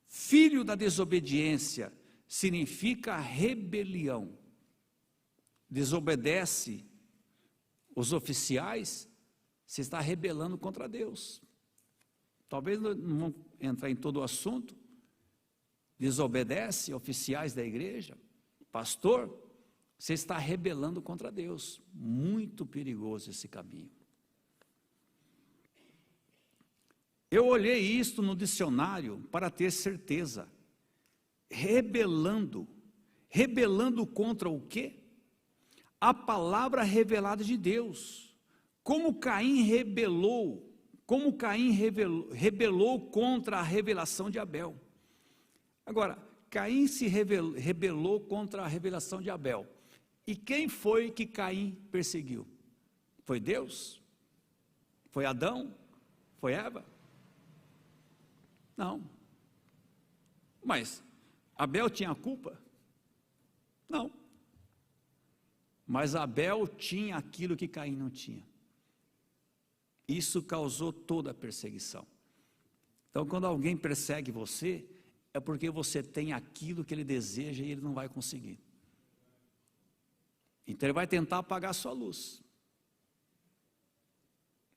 Filho da desobediência significa rebelião. Desobedece os oficiais, se está rebelando contra Deus. Talvez não vamos entrar em todo o assunto. Desobedece oficiais da igreja, pastor, você está rebelando contra Deus. Muito perigoso esse caminho. Eu olhei isto no dicionário para ter certeza. Rebelando contra o quê? A palavra revelada de Deus. Como Caim rebelou contra a revelação de Abel. Agora, Caim se rebelou contra a revelação de Abel. E quem foi que Caim perseguiu? Foi Deus? Foi Adão? Foi Eva? Não. Mas Abel tinha culpa? Não. Mas Abel tinha aquilo que Caim não tinha. Isso causou toda a perseguição. Então, quando alguém persegue você, é porque você tem aquilo que ele deseja e ele não vai conseguir. Então, ele vai tentar apagar a sua luz.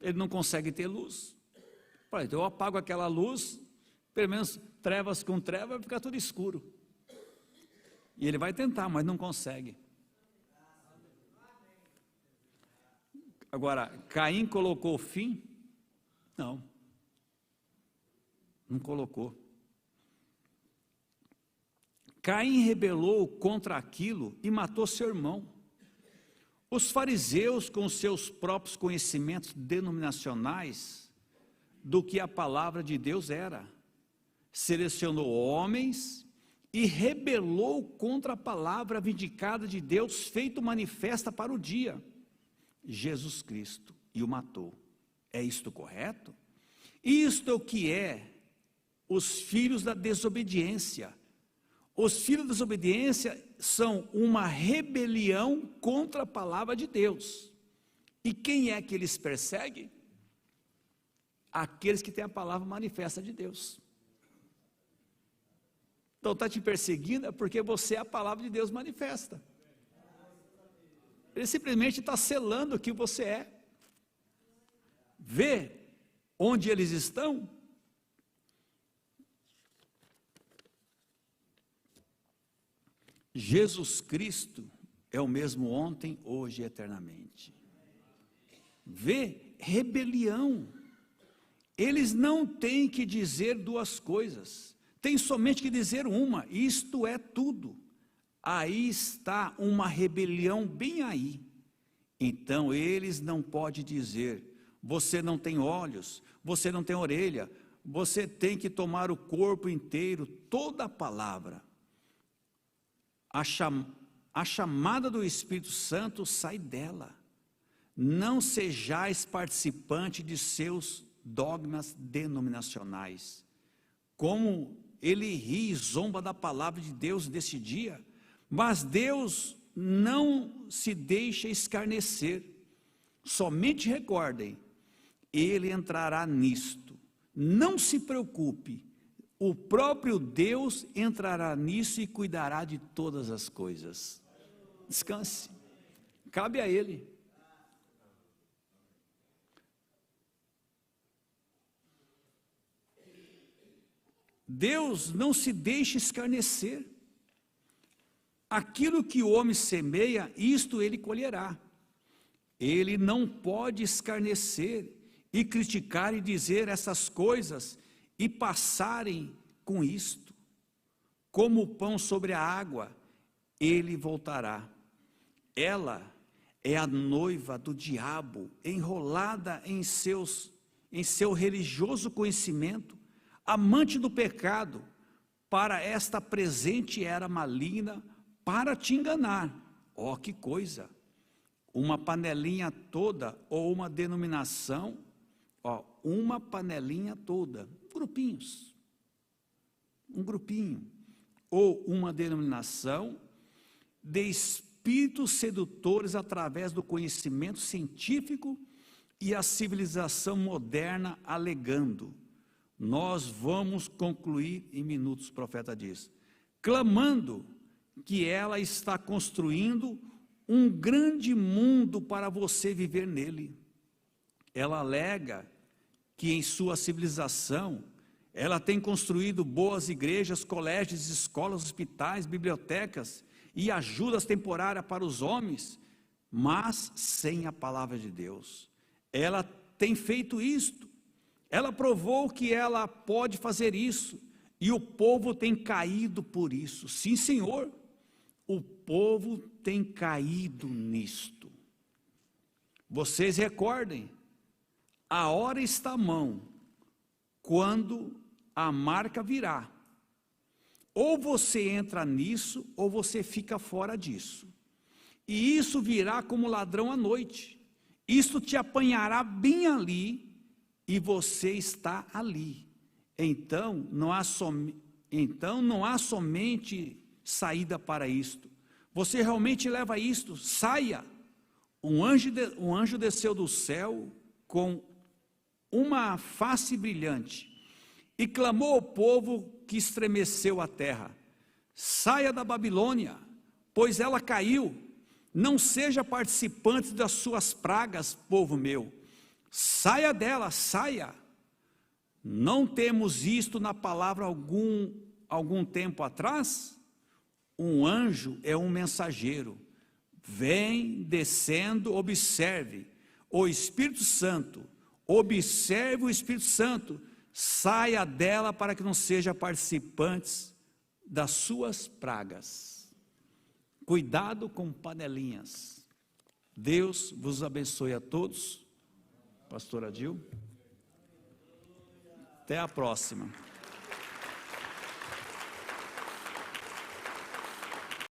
Ele não consegue ter luz. Então, eu apago aquela luz, pelo menos trevas com trevas, vai ficar tudo escuro. E ele vai tentar, mas não consegue. Agora, Caim colocou fim? Não. Não colocou. Caim rebelou contra aquilo e matou seu irmão. Os fariseus, com seus próprios conhecimentos denominacionais do que a palavra de Deus era, selecionou homens e rebelou contra a palavra vindicada de Deus, feito manifesta para o dia, Jesus Cristo, e o matou. É isto correto? Isto é o que é os filhos da desobediência. Os filhos da desobediência são uma rebelião contra a palavra de Deus. E quem é que eles perseguem? Aqueles que têm a palavra manifesta de Deus. Então está te perseguindo é porque você é a palavra de Deus manifesta. Ele simplesmente está selando o que você é. Vê onde eles estão. Jesus Cristo é o mesmo ontem, hoje e eternamente. Vê rebelião. Eles não têm que dizer duas coisas, tem somente que dizer uma: isto é tudo. Aí está uma rebelião bem aí. Então eles não podem dizer: você não tem olhos, você não tem orelha, você tem que tomar o corpo inteiro, toda a palavra. A chamada do Espírito Santo sai dela. Não sejais participante de seus dogmas denominacionais. Como ele ri e zomba da palavra de Deus desse dia, mas Deus não se deixa escarnecer. Somente recordem, ele entrará nisto. Não se preocupe, o próprio Deus entrará nisso e cuidará de todas as coisas. Descanse, cabe a ele. Deus não se deixa escarnecer. Aquilo que o homem semeia, isto ele colherá. Ele não pode escarnecer e criticar e dizer essas coisas e passarem com isto. Como o pão sobre a água, ele voltará. Ela é a noiva do diabo, enrolada em seu religioso conhecimento, amante do pecado, para esta presente era maligna, para te enganar. Ó, que coisa! Uma panelinha toda, ou uma denominação, uma panelinha toda, grupinhos, um grupinho, ou uma denominação de espíritos sedutores através do conhecimento científico e a civilização moderna alegando. Nós vamos concluir em minutos, o profeta diz, clamando que ela está construindo um grande mundo para você viver nele. Ela alega que em sua civilização, ela tem construído boas igrejas, colégios, escolas, hospitais, bibliotecas e ajudas temporárias para os homens, mas sem a palavra de Deus. Ela tem feito isto. Ela provou que ela pode fazer isso, e o povo tem caído por isso. Sim, Senhor, o povo tem caído nisto. Vocês recordem, a hora está à mão, quando a marca virá. Ou você entra nisso, ou você fica fora disso. E isso virá como ladrão à noite. Isso te apanhará bem ali, e você está ali. Então não há somente saída para isto. Você realmente leva isto, saia. Um anjo desceu do céu com uma face brilhante e clamou ao povo que estremeceu a terra: saia da Babilônia, pois ela caiu. Não seja participante das suas pragas, povo meu. Saia dela, saia. Não temos isto na palavra algum tempo atrás? Um anjo é um mensageiro. Vem descendo, observe o Espírito Santo. Observe o Espírito Santo. Saia dela para que não seja participante das suas pragas. Cuidado com panelinhas. Deus vos abençoe a todos. Pastor Adil, até a próxima.